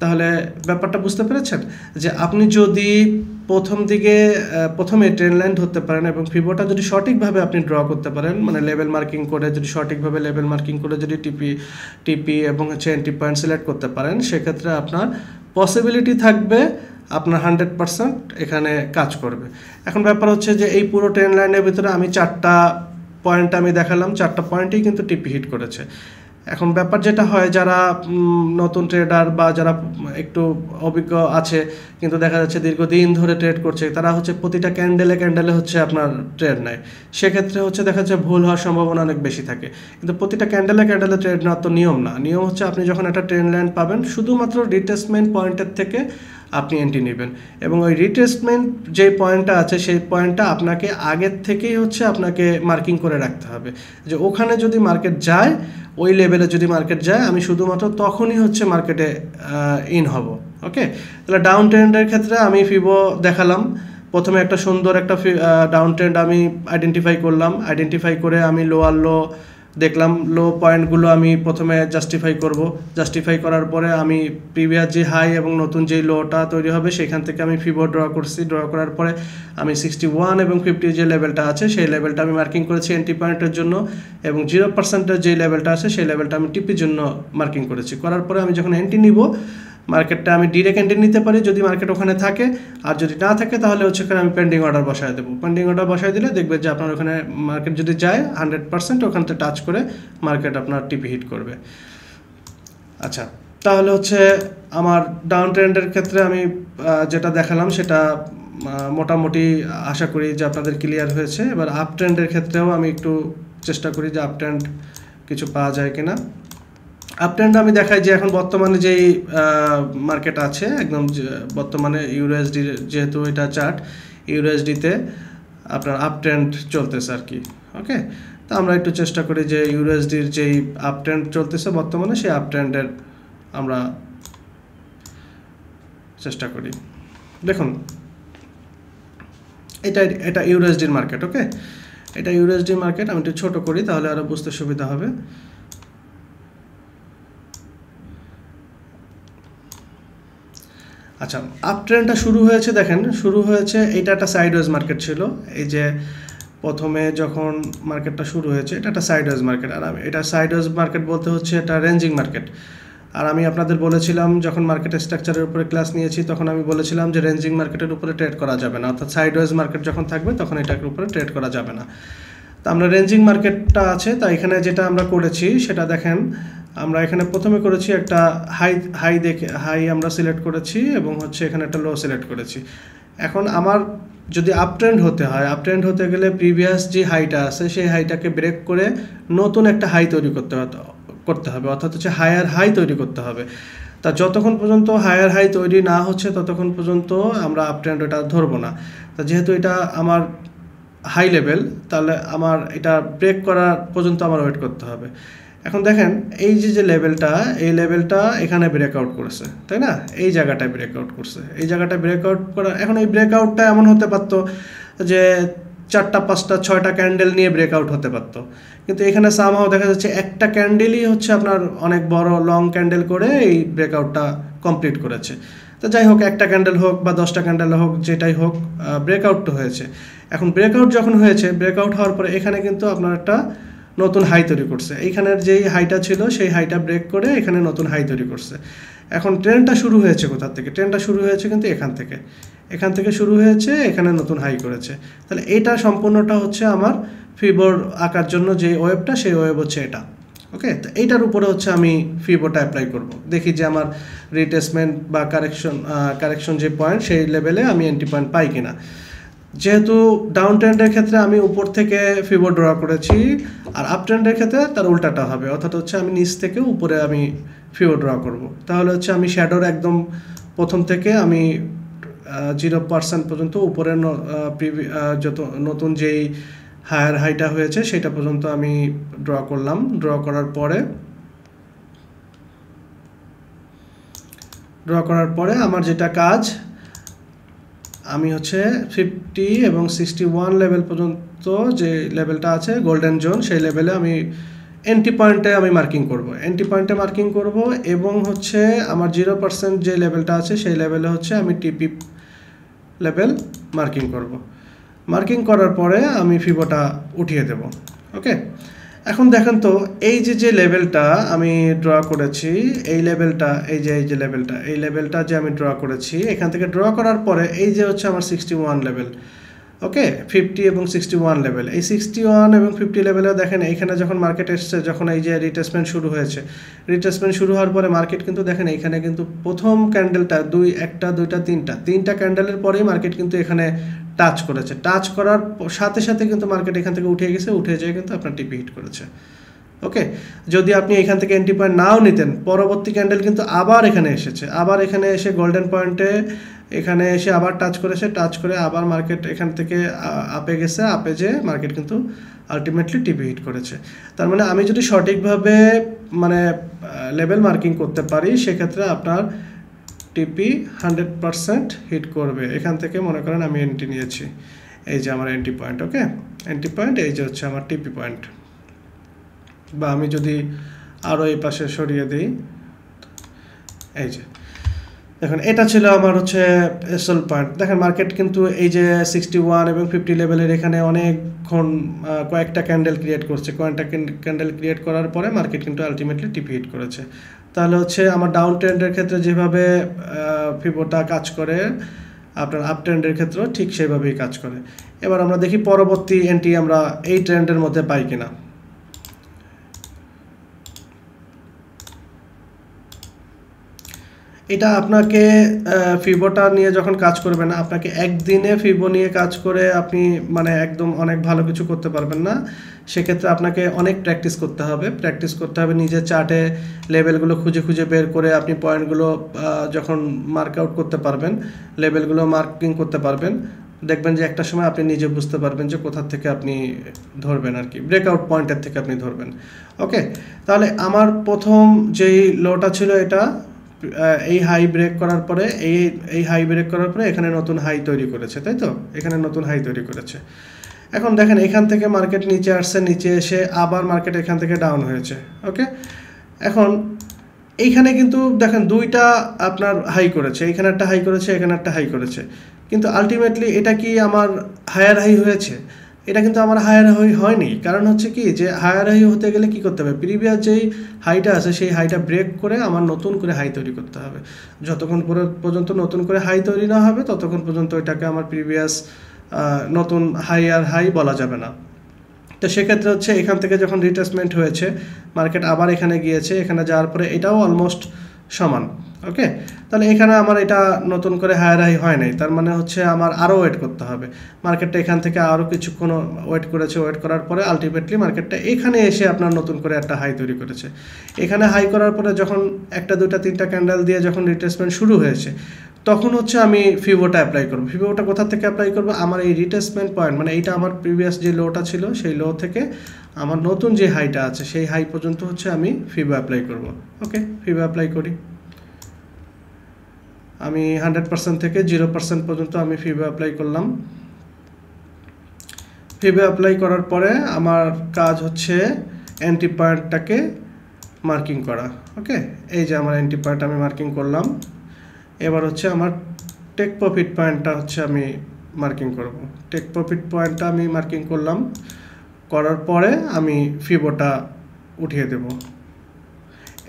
তাহলে ব্যাপারটা বুঝতে পেরেছেন যে আপনি যদি প্রথমে ট্রেন্ড লাইন ধরতে পারেন এবং ফিবোটা যদি সঠিকভাবে আপনি ড্র করতে পারেন, মানে লেভেল মার্কিং করে যদি সঠিকভাবে লেভেল মার্কিং করে যদি টিপি এবং হচ্ছে এন্ট্রি পয়েন্ট সিলেক্ট করতে পারেন, সেক্ষেত্রে আপনার পসিবিলিটি থাকবে আপনার 100% এখানে কাজ করবে। এখন ব্যাপার হচ্ছে যে এই পুরো ট্রেন্ড লাইনের ভিতরে আমি 4টা পয়েন্ট আমি দেখালাম, 4টা পয়েন্টেই কিন্তু টিপি হিট করেছে। এখন ব্যাপার যেটা হয়, যারা নতুন ট্রেডার বা যারা একটু অভিজ্ঞ আছে কিন্তু দেখা যাচ্ছে দীর্ঘদিন ধরে ট্রেড করছে, তারা হচ্ছে প্রতিটা ক্যান্ডেলে হচ্ছে আপনার ট্রেড নেয়। সেক্ষেত্রে হচ্ছে দেখা যাচ্ছে ভুল হওয়ার সম্ভাবনা অনেক বেশি থাকে। কিন্তু প্রতিটা ক্যান্ডেলে ট্রেড নেওয়ার তো নিয়ম না। নিয়ম হচ্ছে আপনি যখন একটা ট্রেন্ড লাইন পাবেন, শুধুমাত্র রিট্রেসমেন্ট পয়েন্টের থেকে আপনি এন্ট্রি নেবেন, এবং ওই রিট্রেসমেন্ট যে পয়েন্টটা আছে সেই পয়েন্টটা আপনাকে আগের থেকেই হচ্ছে আপনাকে মার্কিং করে রাখতে হবে, যে ওখানে যদি মার্কেট যায়, ওই লেভেলে যদি মার্কেট যায়, আমি শুধুমাত্র তখনই হচ্ছে মার্কেটে ইন হব। ওকে, তাহলে ডাউন ট্রেন্ডের ক্ষেত্রে আমি ফিবো দেখালাম। প্রথমে একটা সুন্দর একটা ডাউন ট্রেন্ড আমি আইডেন্টিফাই করলাম। আইডেন্টিফাই করে আমি লোয়ার লো দেখলাম, লো পয়েন্টগুলো আমি প্রথমে জাস্টিফাই করব। জাস্টিফাই করার পরে আমি প্রিভিয়াস যে হাই এবং নতুন যেই লোটা তৈরি হবে সেখান থেকে আমি ফিবো ড্র করছি। ড্র করার পরে আমি 61 এবং 50 যে লেভেলটা আছে সেই লেভেলটা আমি মার্কিং করেছি এন্ট্রি পয়েন্টের জন্য, এবং 0%-এর যে লেভেলটা আছে সেই লেভেলটা আমি টিপির জন্য মার্কিং করেছি। করার পরে আমি যখন এন্ট্রি নিব, মার্কেটটা আমি ডিরেক্ট এন্ট্রি নিতে পারি যদি মার্কেট ওখানে থাকে, আর যদি না থাকে তাহলে হচ্ছে আমি পেন্ডিং অর্ডার বসায় দেবো। পেন্ডিং অর্ডার বসায় দিলে দেখবে যে আপনার ওখানে মার্কেট যদি যায় 100% ওখানতে টাচ করে মার্কেট আপনার টিপি হিট করবে। আচ্ছা, তাহলে হচ্ছে আমার ডাউন ট্রেন্ডের ক্ষেত্রে আমি যেটা দেখালাম সেটা মোটামুটি আশা করি যে আপনাদের ক্লিয়ার হয়েছে। এবার আপ ট্রেন্ডের ক্ষেত্রেও আমি একটু চেষ্টা করি যে আপ ট্রেন্ড কিছু পাওয়া যায় কিনা। আপ ট্রেন্ড আমি দেখাই যে এখন বর্তমানে যেই মার্কেট আছে, একদম বর্তমানে ইউএসডি, যেহেতু এটা চার্ট, ইউএসডিতে আপনার আপ ট্রেন্ড চলতেছে আর কি। ওকে, তো আমরা একটু চেষ্টা করি যে ইউএসডির যেই আপ ট্রেন্ড চলতেছে বর্তমানে, সেই আপ ট্রেন্ডের আমরা চেষ্টা করি। দেখুন, এটা ইউএসডির মার্কেট। ওকে, এটা ইউএসডি মার্কেট। আমি একটু ছোট করি তাহলে আরও বুঝতে সুবিধা হবে। আচ্ছা, আপ ট্রেন্ডটা শুরু হয়েছে, দেখেন শুরু হয়েছে, এটা একটা সাইডওয়েজ মার্কেট ছিল। এই যে প্রথমে যখন মার্কেটটা শুরু হয়েছে, এটা একটা সাইডওয়েজ মার্কেট। আর এটা সাইডওয়েজ মার্কেট বলতে হচ্ছে এটা রেঞ্জিং মার্কেট। আর আমি আপনাদের বলেছিলাম, যখন মার্কেট স্ট্রাকচারের উপরে ক্লাস নিয়েছি তখন আমি বলেছিলাম যে রেঞ্জিং মার্কেটের উপরে ট্রেড করা যাবে না, অর্থাৎ সাইডওয়েজ মার্কেট যখন থাকবে তখন এটার উপরে ট্রেড করা যাবে না। তা আমরা রেঞ্জিং মার্কেটটা আছে, তাই এখানে যেটা আমরা করেছি সেটা দেখেন, আমরা এখানে প্রথমে করেছি একটা হাই আমরা সিলেক্ট করেছি, এবং হচ্ছে এখানে একটা লো সিলেক্ট করেছি। এখন আমার যদি আপ ট্রেন্ড হতে হয়, আপ ট্রেন্ড হতে গেলে প্রিভিয়াস যে হাইটা আছে সেই হাইটাকে ব্রেক করে নতুন একটা হাই তৈরি করতে হবে, অর্থাৎ হচ্ছে হায়ার হাই তৈরি করতে হবে। তা যতক্ষণ পর্যন্ত হায়ার হাই তৈরি না হচ্ছে ততক্ষণ পর্যন্ত আমরা আপ ট্রেন্ড এটা ধরবো না। তা যেহেতু এটা আমার হাই লেভেল, তাহলে আমার এটা ব্রেক করার পর্যন্ত আমার ওয়েট করতে হবে। এখন দেখেন এই যে লেভেলটা, এই লেভেলটা এখানে ব্রেকআউট করেছে, তাই না? এই জায়গাটায় ব্রেকআউট করছে, এই জায়গাটায় ব্রেকআউট করা। এখন এই ব্রেকআউটটা এমন হতে পারতো যে 4টা 5টা 6টা ক্যান্ডেল নিয়ে ব্রেকআউট হতে পারতো, কিন্তু এখানে সামহাও দেখা যাচ্ছে একটা ক্যান্ডেলই হচ্ছে আপনার অনেক বড় লং ক্যান্ডেল করে এই ব্রেকআউটটা কমপ্লিট করেছে। তো যাই হোক, একটা ক্যান্ডেল হোক বা 10টা ক্যান্ডেল হোক, যেটাই হোক, ব্রেকআউট তো হয়েছে। এখন ব্রেকআউট যখন হয়েছে, ব্রেকআউট হওয়ার পরে এখানে কিন্তু আপনার একটা নতুন হাই তৈরি করছে। এইখানের যেই হাইটা ছিল সেই হাইটা ব্রেক করে এখানে নতুন হাই তৈরি করছে। এখন ট্রেন্ডটা শুরু হয়েছে কোথা থেকে? ট্রেন্ডটা শুরু হয়েছে কিন্তু এখান থেকে শুরু হয়েছে, এখানে নতুন হাই করেছে। তাহলে এটা সম্পূর্ণটা হচ্ছে আমার ফিবোর আঁকার জন্য যে ওয়েবটা, সেই ওয়েব হচ্ছে এটা। ওকে, তো এইটার উপরে হচ্ছে আমি ফিবোটা অ্যাপ্লাই করব। দেখি যে আমার রিট্রেসমেন্ট বা কারেকশন যে পয়েন্ট, সেই লেভেলে আমি এন্ট্রি পয়েন্ট পাই কিনা। যেহেতু ডাউন ট্রেন্ডের ক্ষেত্রে আমি উপর থেকে ফিবো ড্র করেছি, আর আপ ট্রেন্ডের ক্ষেত্রে তার উল্টাটা হবে, অর্থাৎ হচ্ছে আমি নিচ থেকে উপরে আমি ফিবো ড্র করব। তাহলে হচ্ছে আমি শ্যাডোর একদম প্রথম থেকে আমি 0% পর্যন্ত উপরে যত নতুন যেই হায়ার হাইটা হয়েছে সেটা পর্যন্ত আমি ড্র করলাম। ড্র করার পরে আমার যেটা কাজ, আমি হচ্ছে 50 এবং 61 লেভেল পর্যন্ত যে লেভেলটা আছে গোল্ডেন জোন, সেই লেভেলে আমি এন্ট্রি পয়েন্টে আমি মার্কিং করব, এবং হচ্ছে আমার 0% যে লেভেলটা আছে সেই লেভেলে হচ্ছে আমি টিপি লেভেল মার্কিং করার পরে আমি ফিবোটা উঠিয়ে দেব। ওকে, এখন দেখেন তো এই যে লেভেলটা আমি ড্র করেছি, এই লেভেলটা যে আমি ড্র করেছি, এখান থেকে ড্র করার পরে এই যে হচ্ছে আমার 61 লেভেল, ওকে 50 এবং 61 লেভেল, এই 61 এবং 50 লেভেলে দেখেন এইখানে যখন মার্কেট এসছে, যখন এই যে রিট্রেসমেন্ট শুরু হয়েছে, রিট্রেসমেন্ট শুরু হওয়ার পরে মার্কেট কিন্তু দেখেন এইখানে কিন্তু প্রথম ক্যান্ডেলটা একটা দুইটা তিনটা ক্যান্ডেলের পরেই মার্কেট কিন্তু এখানে টাচ করেছে, টাচ করার সাথে সাথে কিন্তু মার্কেট এখান থেকে উঠে গেছে, উঠে যেয়ে কিন্তু আপনার টিপি হিট করেছে। ওকে, যদি আপনি এখান থেকে এন্ট্রি পয়েন্ট নাও নিতেন, পরবর্তী ক্যান্ডেল কিন্তু আবার এখানে এসেছে, আবার এখানে এসে গোল্ডেন পয়েন্টে এখানে এসে আবার টাচ করেছে, টাচ করে আবার মার্কেট এখান থেকে আপে গেছে, আপে যে মার্কেট কিন্তু আলটিমেটলি টিপি হিট করেছে। তার মানে আমি যদি সঠিকভাবে মানে লেভেল মার্কিং করতে পারি, সেক্ষেত্রে আপনার টিপি 100% হিট করবে। এখান থেকে মনে করেন আমি এন্ট্রি নিয়েছি, এই যে আমার এন্ট্রি পয়েন্ট, ওকে এন্ট্রি পয়েন্ট, এই যে হচ্ছে আমার টিপি পয়েন্ট। বা আমি যদি আরও এই পাশে সরিয়ে দিই, এই যে দেখুন এটা ছিল আমার হচ্ছে এসএল পয়েন্ট। দেখেন মার্কেট কিন্তু এই যে 61 এবং 50 লেভেলের এখানে অনেকক্ষণ কয়েকটা ক্যান্ডেল ক্রিয়েট করছে, কয়েকটা ক্যান্ডেল ক্রিয়েট করার পরে মার্কেট কিন্তু আলটিমেটলি টিপি হিট করেছে। তাহলে হচ্ছে আমার ডাউন ট্রেন্ডের ক্ষেত্রে যেভাবে ফিবোটা কাজ করে, আপনার আপ ট্রেন্ডের ক্ষেত্রেও ঠিক সেইভাবেই কাজ করে। এবার আমরা দেখি পরবর্তী এন্ট্রি আমরা এই ট্রেন্ডের মধ্যে পাই কিনা। এটা আপনাকে ফিবোটা নিয়ে যখন কাজ করবেন না, আপনাকে একদিনে ফিবো নিয়ে কাজ করে আপনি মানে একদম অনেক ভালো কিছু করতে পারবেন না। সেক্ষেত্রে আপনাকে অনেক প্র্যাকটিস করতে হবে, নিজের চার্টে লেভেলগুলো খুঁজে খুঁজে বের করে আপনি পয়েন্টগুলো যখন মার্ক আউট করতে পারবেন, লেভেলগুলো মার্কিং করতে পারবেন, দেখবেন যে একটা সময় আপনি নিজে বুঝতে পারবেন যে কোথা থেকে আপনি ধরবেন আর কি, ব্রেকআউট পয়েন্টের থেকে আপনি ধরবেন। ওকে, তাহলে আমার প্রথম যেই লোটা ছিল এটা এই হাই ব্রেক করার পরে এই হাই ব্রেক করার পরে এখানে নতুন হাই তৈরি করেছে, তাই তো, এখানে নতুন হাই তৈরি করেছে। এখন দেখেন এখান থেকে মার্কেট নিচে আসছে, নিচে এসে আবার মার্কেট এখান থেকে ডাউন হয়েছে। ওকে, এখন এইখানে কিন্তু দেখেন দুইটা আপনার হাই করেছে, এখানে একটা হাই করেছে, এখানে একটা হাই করেছে, কিন্তু আলটিমেটলি এটা কি আমার হায়ার হাই হয়েছে? এটা কিন্তু আমার হায়ার হাই হয়নি। কারণ হচ্ছে কি, যে হায়ার হাই হতে গেলে কি করতে হবে, প্রিভিয়াস যেই হাইটা আছে সেই হাইটা ব্রেক করে আমার নতুন করে হাই তৈরি করতে হবে। যতক্ষণ পর্যন্ত নতুন করে হাই তৈরি না হবে, ততক্ষণ পর্যন্ত ওইটাকে আমার প্রিভিয়াস নতুন হাই আর হাই বলা যাবে না। তো সেক্ষেত্রে হচ্ছে এখান থেকে যখন রিট্রেসমেন্ট হয়েছে, মার্কেট আবার এখানে গিয়েছে, এখানে যাওয়ার পরে এটাও অলমোস্ট সমান। ওকে, তাহলে এখানে আমার এটা নতুন করে হায়ার হাই হয় নাই, তার মানে হচ্ছে আমার আরও ওয়েট করতে হবে। মার্কেটটা এখান থেকে আরও কিছুক্ষণ ওয়েট করেছে, ওয়েট করার পরে আলটিমেটলি মার্কেটটা এখানে এসে আপনার নতুন করে একটা হাই তৈরি করেছে। এখানে হাই করার পরে যখন একটা দুটা তিনটা ক্যান্ডেল দিয়ে যখন রিট্রেসমেন্ট শুরু হয়েছে, তখন হচ্ছে আমি ফিবোটা অ্যাপ্লাই করবো। ফিবোটা কোথা থেকে অ্যাপ্লাই করবো, আমার এই রিট্রেসমেন্ট পয়েন্ট, মানে এইটা আমার প্রিভিয়াস যে লোটা ছিল সেই লো থেকে আমার নতুন যে হাইটা আছে সেই হাই পর্যন্ত হচ্ছে আমি ফিবো অ্যাপ্লাই করব। ওকে, ফিবো অ্যাপ্লাই করি। আমি 100% থেকে 0% পর্যন্ত আমি ফিবো অ্যাপ্লাই করলাম। ফিবো অ্যাপ্লাই করার পরে আমার কাজ হচ্ছে এন্ট্রি পয়েন্টটাকে মার্কিং করা। ওকে, এই যে আমার এন্ট্রি পয়েন্ট আমি মার্কিং করলাম। এবার হচ্ছে আমার টেক প্রফিট পয়েন্টটা হচ্ছে আমি মার্কিং করব। টেক প্রফিট পয়েন্টটা আমি মার্কিং করলাম, করার পরে আমি ফিবোটা উঠিয়ে দেব।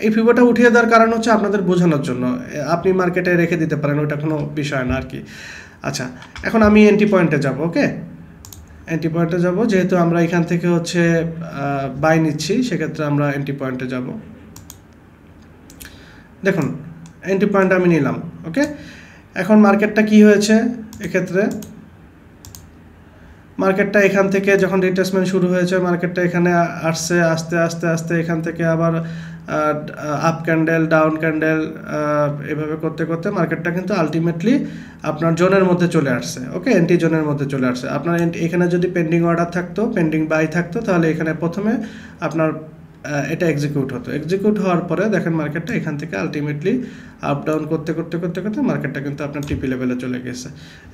এই ফিবোটা উঠিয়ে দেওয়ার কারণ হচ্ছে আপনাদের বোঝানোর জন্য, আপনি মার্কেটে রেখে দিতে পারেন, ওইটা কোনো বিষয় না আর কি। আচ্ছা, এখন আমি এন্ট্রি পয়েন্টে যাব। ওকে, এন্ট্রি পয়েন্টে যাব, যেহেতু আমরা এখান থেকে হচ্ছে বাই নিচ্ছি, সেক্ষেত্রে আমরা এন্ট্রি পয়েন্টে যাব। দেখুন এন্ট্রি পয়েন্ট আমি নিলাম। ওকে, এখন মার্কেটটা কি হয়েছে, এক্ষেত্রে মার্কেটটা এখান থেকে যখন রিট্রেসমেন্ট শুরু হয়েছে, মার্কেটটা এখানে আসছে, আস্তে আস্তে আস্তে এখান থেকে আবার আপ ক্যান্ডেল, ডাউন ক্যান্ডেল, এভাবে করতে করতে মার্কেটটা কিন্তু আলটিমেটলি আপনার জোনের মধ্যে চলে আসছে। ওকে, এন্ট্রি জোনের মধ্যে চলে আসছে। আপনার এখানে যদি পেন্ডিং অর্ডার থাকতো, পেন্ডিং বাই থাকতো, তাহলে এখানে প্রথমে আপনার এটা এক্সিকিউট হতো। এক্সিকিউট হওয়ার পরে দেখেন মার্কেটটা এখান থেকে আলটিমেটলি আপ ডাউন করতে করতে করতে করতে মার্কেটটা কিন্তু আপনার টিপি লেভেলে চলে গেছে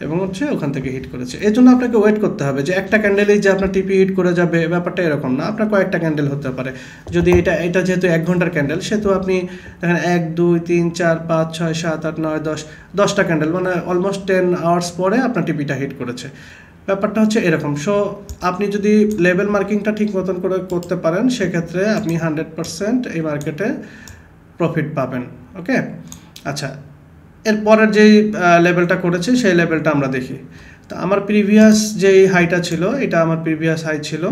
এবং হচ্ছে ওখান থেকে হিট করেছে। এই জন্য আপনাকে ওয়েট করতে হবে যে একটা ক্যান্ডেলেই যে আপনার টিপি হিট করে যাবে, ব্যাপারটা এরকম না। আপনার কয়েকটা ক্যান্ডেল হতে পারে। যদি এটা যেহেতু 1 ঘন্টার ক্যান্ডেল, সেহেতু আপনি দেখেন 1 2 3 4 5 6 7 8 9 10টা ক্যান্ডেল, মানে অলমোস্ট 10 আওয়ার্স পরে আপনার টিপিটা হিট করেছে। ব্যাপারটা হচ্ছে এরকম। সো আপনি যদি লেভেল মার্কিংটা ঠিক মতন করে করতে পারেন, সেক্ষেত্রে আপনি 100% এই মার্কেটে প্রফিট পাবেন। ওকে, আচ্ছা, এরপরের যেই লেভেলটা করেছে সেই লেভেলটা আমরা দেখি। তো আমার প্রিভিয়াস যেই হাইটা ছিল এটা আমার প্রিভিয়াস হাই ছিল।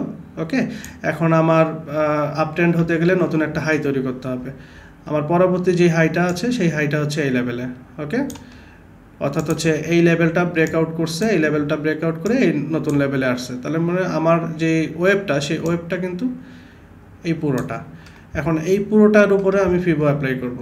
ওকে, এখন আমার আপ ট্রেন্ড হতে গেলে নতুন একটা হাই তৈরি করতে হবে। আমার পরবর্তী যে হাইটা আছে সেই হাইটা হচ্ছে এই লেভেলে। ওকে, অর্থাৎ হচ্ছে এই লেভেলটা ব্রেকআউট করছে, এই লেভেলটা ব্রেকআউট করে এই নতুন লেভেলে আসছে। তাহলে মানে আমার যে ওয়েবটা সেই ওয়েবটা কিন্তু এই পুরোটা। এখন এই পুরোটার উপরে আমি ফিবো অ্যাপ্লাই করব।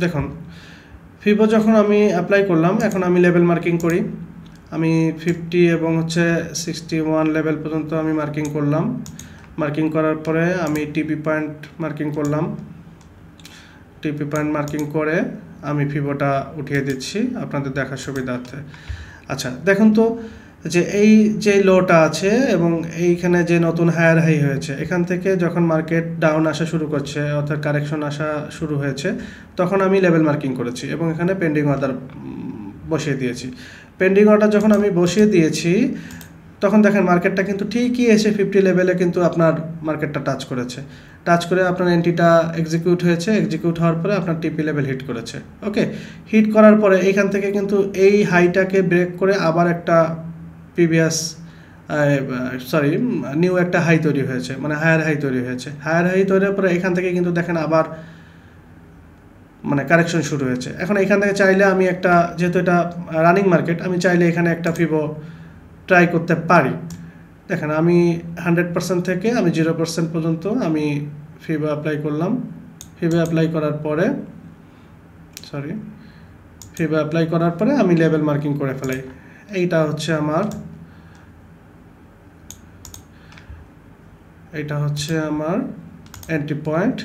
দেখুন ফিবো যখন আমি অ্যাপ্লাই করলাম, এখন আমি লেভেল মার্কিং করি। আমি 50 এবং হচ্ছে 61 লেভেল পর্যন্ত আমি মার্কিং করলাম। মার্কিং করার পরে আমি টিপি পয়েন্ট মার্কিং করলাম। টিপি পয়েন্ট মার্কিং করে আমি ফিবোটা উঠিয়ে দিচ্ছি আপনাদের দেখার সুবিধার্থে। আচ্ছা দেখুন তো যে এই যে লোটা আছে এবং এইখানে যে নতুন হায়ার হাই হয়েছে, এখান থেকে যখন মার্কেট ডাউন আসা শুরু করছে অর্থাৎ কারেকশন আসা শুরু হয়েছে, তখন আমি লেভেল মার্কিং করেছি এবং এখানে পেন্ডিং অর্ডার বসিয়ে দিয়েছি। পেন্ডিং অর্ডার যখন আমি বসিয়ে দিয়েছি তখন দেখেন মার্কেটটা কিন্তু ঠিকই এসে 50 লেভেলে কিন্তু আপনার মার্কেটটা টাচ করেছে। টাচ করে আপনার এন্ট্রিটা এক্সিকিউট হয়েছে। এক্সিকিউট হওয়ার পরে আপনার টিপি লেভেল হিট করেছে। ওকে, হিট করার পরে এইখান থেকে কিন্তু এই হাইটাকে ব্রেক করে আবার একটা প্রিভিয়াস নিউ একটা হাই তৈরি হয়েছে, মানে হায়ার হাই তৈরি হয়েছে। হায়ার হাই তৈরির পরে এখান থেকে কিন্তু দেখেন আবার মানে কারেকশন শুরু হয়েছে। এখন এখান থেকে চাইলে আমি একটা, যেহেতু এটা রানিং মার্কেট, আমি চাইলে এখানে একটা ফিবো ট্রাই করতে পারি। দেখেন আমি 100% থেকে আমি 0% পর্যন্ত আমি ফিবো অ্যাপ্লাই করলাম। ফিবো অ্যাপ্লাই করার পরে আমি লেভেল মার্কিং করে ফেলাই। এইটা হচ্ছে আমার এন্ট্রি পয়েন্ট,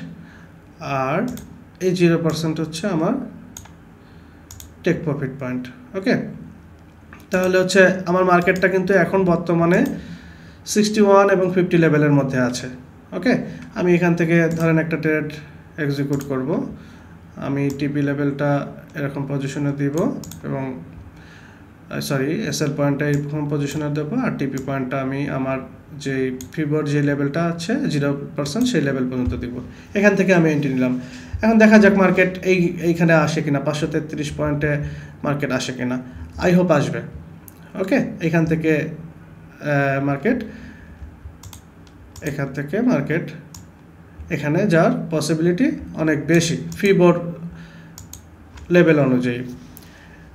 আর এই 0% হচ্ছে আমার টেক প্রফিট পয়েন্ট। ওকে, তাহলে হচ্ছে আমার মার্কেটটা কিন্তু এখন বর্তমানে 61 এবং 50 লেভেলের মধ্যে আছে। ওকে, আমি এখান থেকে ধরেন একটা ট্রেড এক্সিকিউট করব। আমি টিপি লেভেলটা এরকম পজিশনে দিব এবং এসএল পয়েন্টটা এরকম পজিশনে দেবো, আর টিপি পয়েন্টটা আমি আমার যে ফিবোর যে লেভেলটা আছে 0% সেই লেভেল পর্যন্ত দিব। এখান থেকে আমি এন্ট্রি নিলাম। এখন দেখা যাক মার্কেট এইখানে আসে কিনা, 533 পয়েন্টে মার্কেট আসে কিনা। আই হোপ আসবে। ওকে, এখান থেকে মার্কেট এখানে যাওয়ার পসিবিলিটি অনেক বেশি ফিবোর লেভেল অনুযায়ী।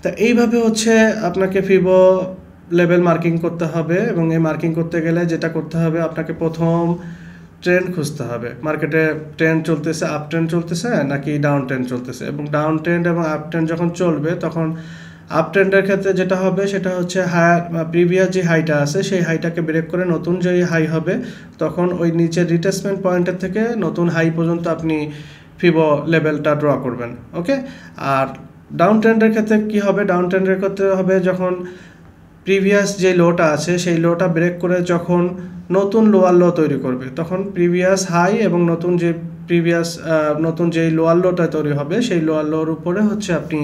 তা এইভাবে হচ্ছে আপনাকে ফিবো লেভেল মার্কিং করতে হবে, এবং এই মার্কিং করতে গেলে যেটা করতে হবে, আপনাকে প্রথম ট্রেন্ড খুঁজতে হবে। মার্কেটে ট্রেন্ড চলতেছে, আপ ট্রেন্ড চলতেছে নাকি ডাউন ট্রেন্ড চলতেছে, এবং ডাউন ট্রেন্ড এবং আপ ট্রেন্ড যখন চলবে তখন আপ ট্রেন্ডের ক্ষেত্রে যেটা হবে সেটা হচ্ছে প্রিভিয়াস যে হাইটা আছে সেই হাইটাকে ব্রেক করে নতুন যে হাই হবে, তখন ওই নিচের রিট্রেসমেন্ট পয়েন্টের থেকে নতুন হাই পর্যন্ত আপনি ফিবো লেভেলটা ড্র করবেন। ওকে, আর ডাউন ট্রেন্ডের ক্ষেত্রে কি হবে, ডাউন ট্রেন্ডের ক্ষেত্রে হবে যখন প্রিভিয়াস যে লোটা আছে সেই লোটা ব্রেক করে যখন নতুন লোয়ার লো তৈরি করবে, তখন প্রিভিয়াস হাই এবং নতুন যে লোয়ার লোটা তৈরি হবে সেই লোয়ার লোর উপরে হচ্ছে আপনি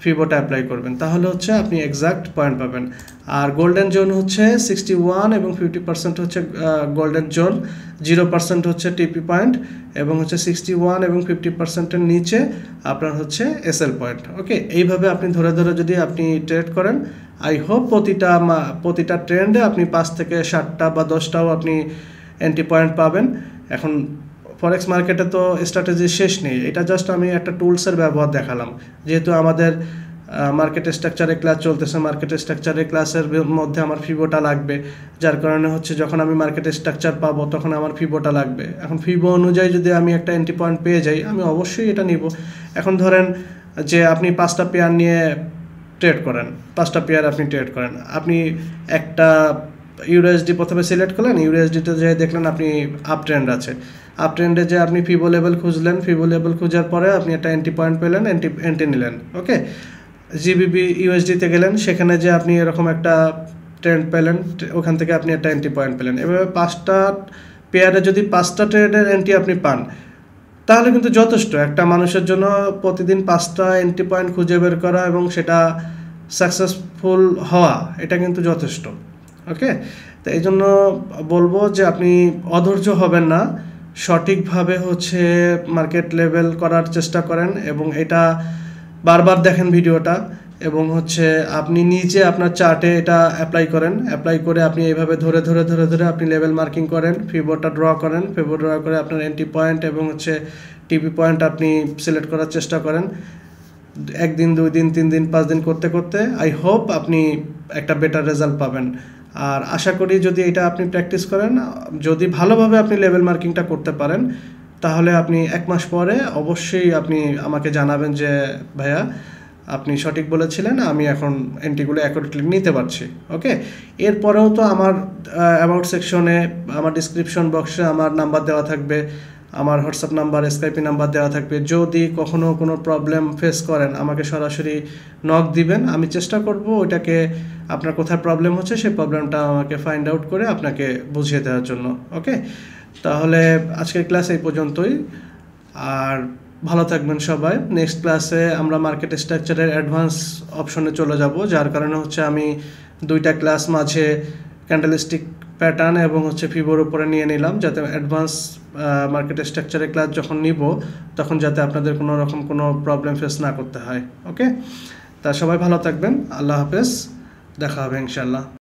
ফিবোটা অ্যাপ্লাই করবেন, তাহলে হচ্ছে আপনি এক্সাক্ট পয়েন্ট পাবেন। আর গোল্ডেন জোন হচ্ছে 61 এবং 50% হচ্ছে গোল্ডেন জোন, 0% হচ্ছে টিপি পয়েন্ট, এবং হচ্ছে 61 এবং 50%-এর নিচে আপনার হচ্ছে এসএল পয়েন্ট। ওকে, এইভাবে আপনি ধরে যদি আপনি ট্রেড করেন, আই হোপ প্রতিটা ট্রেন্ডে আপনি 5 থেকে 7টা বা 10টাও আপনি এন্ট্রি পয়েন্ট পাবেন। এখন ফরেক্স মার্কেটে তো স্ট্র্যাটেজি শেষ নেই, এটা জাস্ট আমি একটা টুলসের ব্যবহার দেখালাম। যেহেতু আমাদের মার্কেট স্ট্রাকচারে ক্লাস চলতেছে, মার্কেট স্ট্রাকচারের ক্লাসের মধ্যে আমার ফিবোটা লাগবে, যার কারণে হচ্ছে যখন আমি মার্কেট স্ট্রাকচার পাবো তখন আমার ফিবোটা লাগবে। এখন ফিবো অনুযায়ী যদি আমি একটা এন্ট্রি পয়েন্ট পেয়ে যাই, আমি অবশ্যই এটা নিব। এখন ধরেন যে আপনি 5টা পেয়ার নিয়ে ট্রেড করেন, 5টা পেয়ার আপনি ট্রেড করেন, আপনি একটা ইউএসডি প্রথমে সিলেক্ট করলেন, ইউএসডিতে যে দেখলেন আপনি আপ ট্রেন্ড আছে, আপ ট্রেন্ডে যে আপনি ফিবো লেভেল খুঁজলেন, ফিবো লেভেল খোঁজার পরে আপনি একটা এন্ট্রি পয়েন্ট পেলেন, এন্ট্রি নিলেন। ওকে, জিবিবি ইউএসডিতে গেলেন, সেখানে যে আপনি এরকম একটা ট্রেন্ড পেলেন, ওখান থেকে আপনি একটা এন্ট্রি পয়েন্ট পেলেন। এভাবে 5টা পেয়ারে যদি 5টা ট্রেডের এন্ট্রি আপনি পান, তাহলে কিন্তু যথেষ্ট একটা মানুষের জন্য প্রতিদিন 5টা এন্ট্রি পয়েন্ট খুঁজে বের করা এবং সেটা সাকসেসফুল হওয়া এটা কিন্তু যথেষ্ট। ওকে, তো এই জন্য বলবো যে আপনি অধৈর্য হবেন না, সঠিকভাবে হচ্ছে মার্কেট লেভেল করার চেষ্টা করেন এবং এটা বারবার দেখেন ভিডিওটা, এবং হচ্ছে আপনি নিজে আপনার চার্টে এটা অ্যাপ্লাই করেন। অ্যাপ্লাই করে আপনি এইভাবে ধরে ধরে ধরে ধরে আপনি লেভেল মার্কিং করেন, ফিবোটা ড্র করেন, ফিবো ড্র করে আপনার এন্ট্রি পয়েন্ট এবং হচ্ছে টিপি পয়েন্ট আপনি সিলেক্ট করার চেষ্টা করেন। 1 দিন 2 দিন 3 দিন 5 দিন করতে করতে আই হোপ আপনি একটা বেটার রেজাল্ট পাবেন। আর আশা করি যদি এটা আপনি প্র্যাকটিস করেন, যদি ভালোভাবে আপনি লেভেল মার্কিংটা করতে পারেন, তাহলে আপনি 1 মাস পরে অবশ্যই আপনি আমাকে জানাবেন যে ভাইয়া আপনি সঠিক বলেছিলেন, আমি এখন এন্ট্রিগুলো অ্যাকুরেটলি নিতে পারছি। ওকে, এরপরেও তো আমার অ্যাবাউট সেকশনে, আমার ডিসক্রিপশন বক্সে আমার নাম্বার দেওয়া থাকবে, আমার হোয়াটসঅ্যাপ নাম্বার, স্কাইপি নাম্বার দেওয়া থাকবে। যদি কখনো কোনো প্রবলেম ফেস করেন আমাকে সরাসরি নক দিবেন, আমি চেষ্টা করব ওইটাকে, আপনার কোথায় প্রবলেম হচ্ছে সেই প্রবলেমটা আমাকে ফাইন্ড আউট করে আপনাকে বুঝিয়ে দেওয়ার জন্য। ওকে, তাহলে আজকের ক্লাস এই পর্যন্তই, আর ভালো থাকবেন সবাই। নেক্সট ক্লাসে আমরা মার্কেট স্ট্রাকচারের অ্যাডভান্স অপশনে চলে যাব, যার কারণে হচ্ছে আমি 2টা ক্লাস মাঝে ক্যান্ডেলস্টিক প্যাটার্ন এবং হচ্ছে ফিবোর উপরে নিয়ে নিলাম, যাতে অ্যাডভান্স মার্কেট স্ট্রাকচারের ক্লাস যখন নিব তখন যাতে আপনাদের কোনো রকম কোনো প্রবলেম ফেস না করতে হয়। ওকে, তা সবাই ভালো থাকবেন, আল্লাহ হাফেজ, দেখা হবে ইনশাল্লাহ।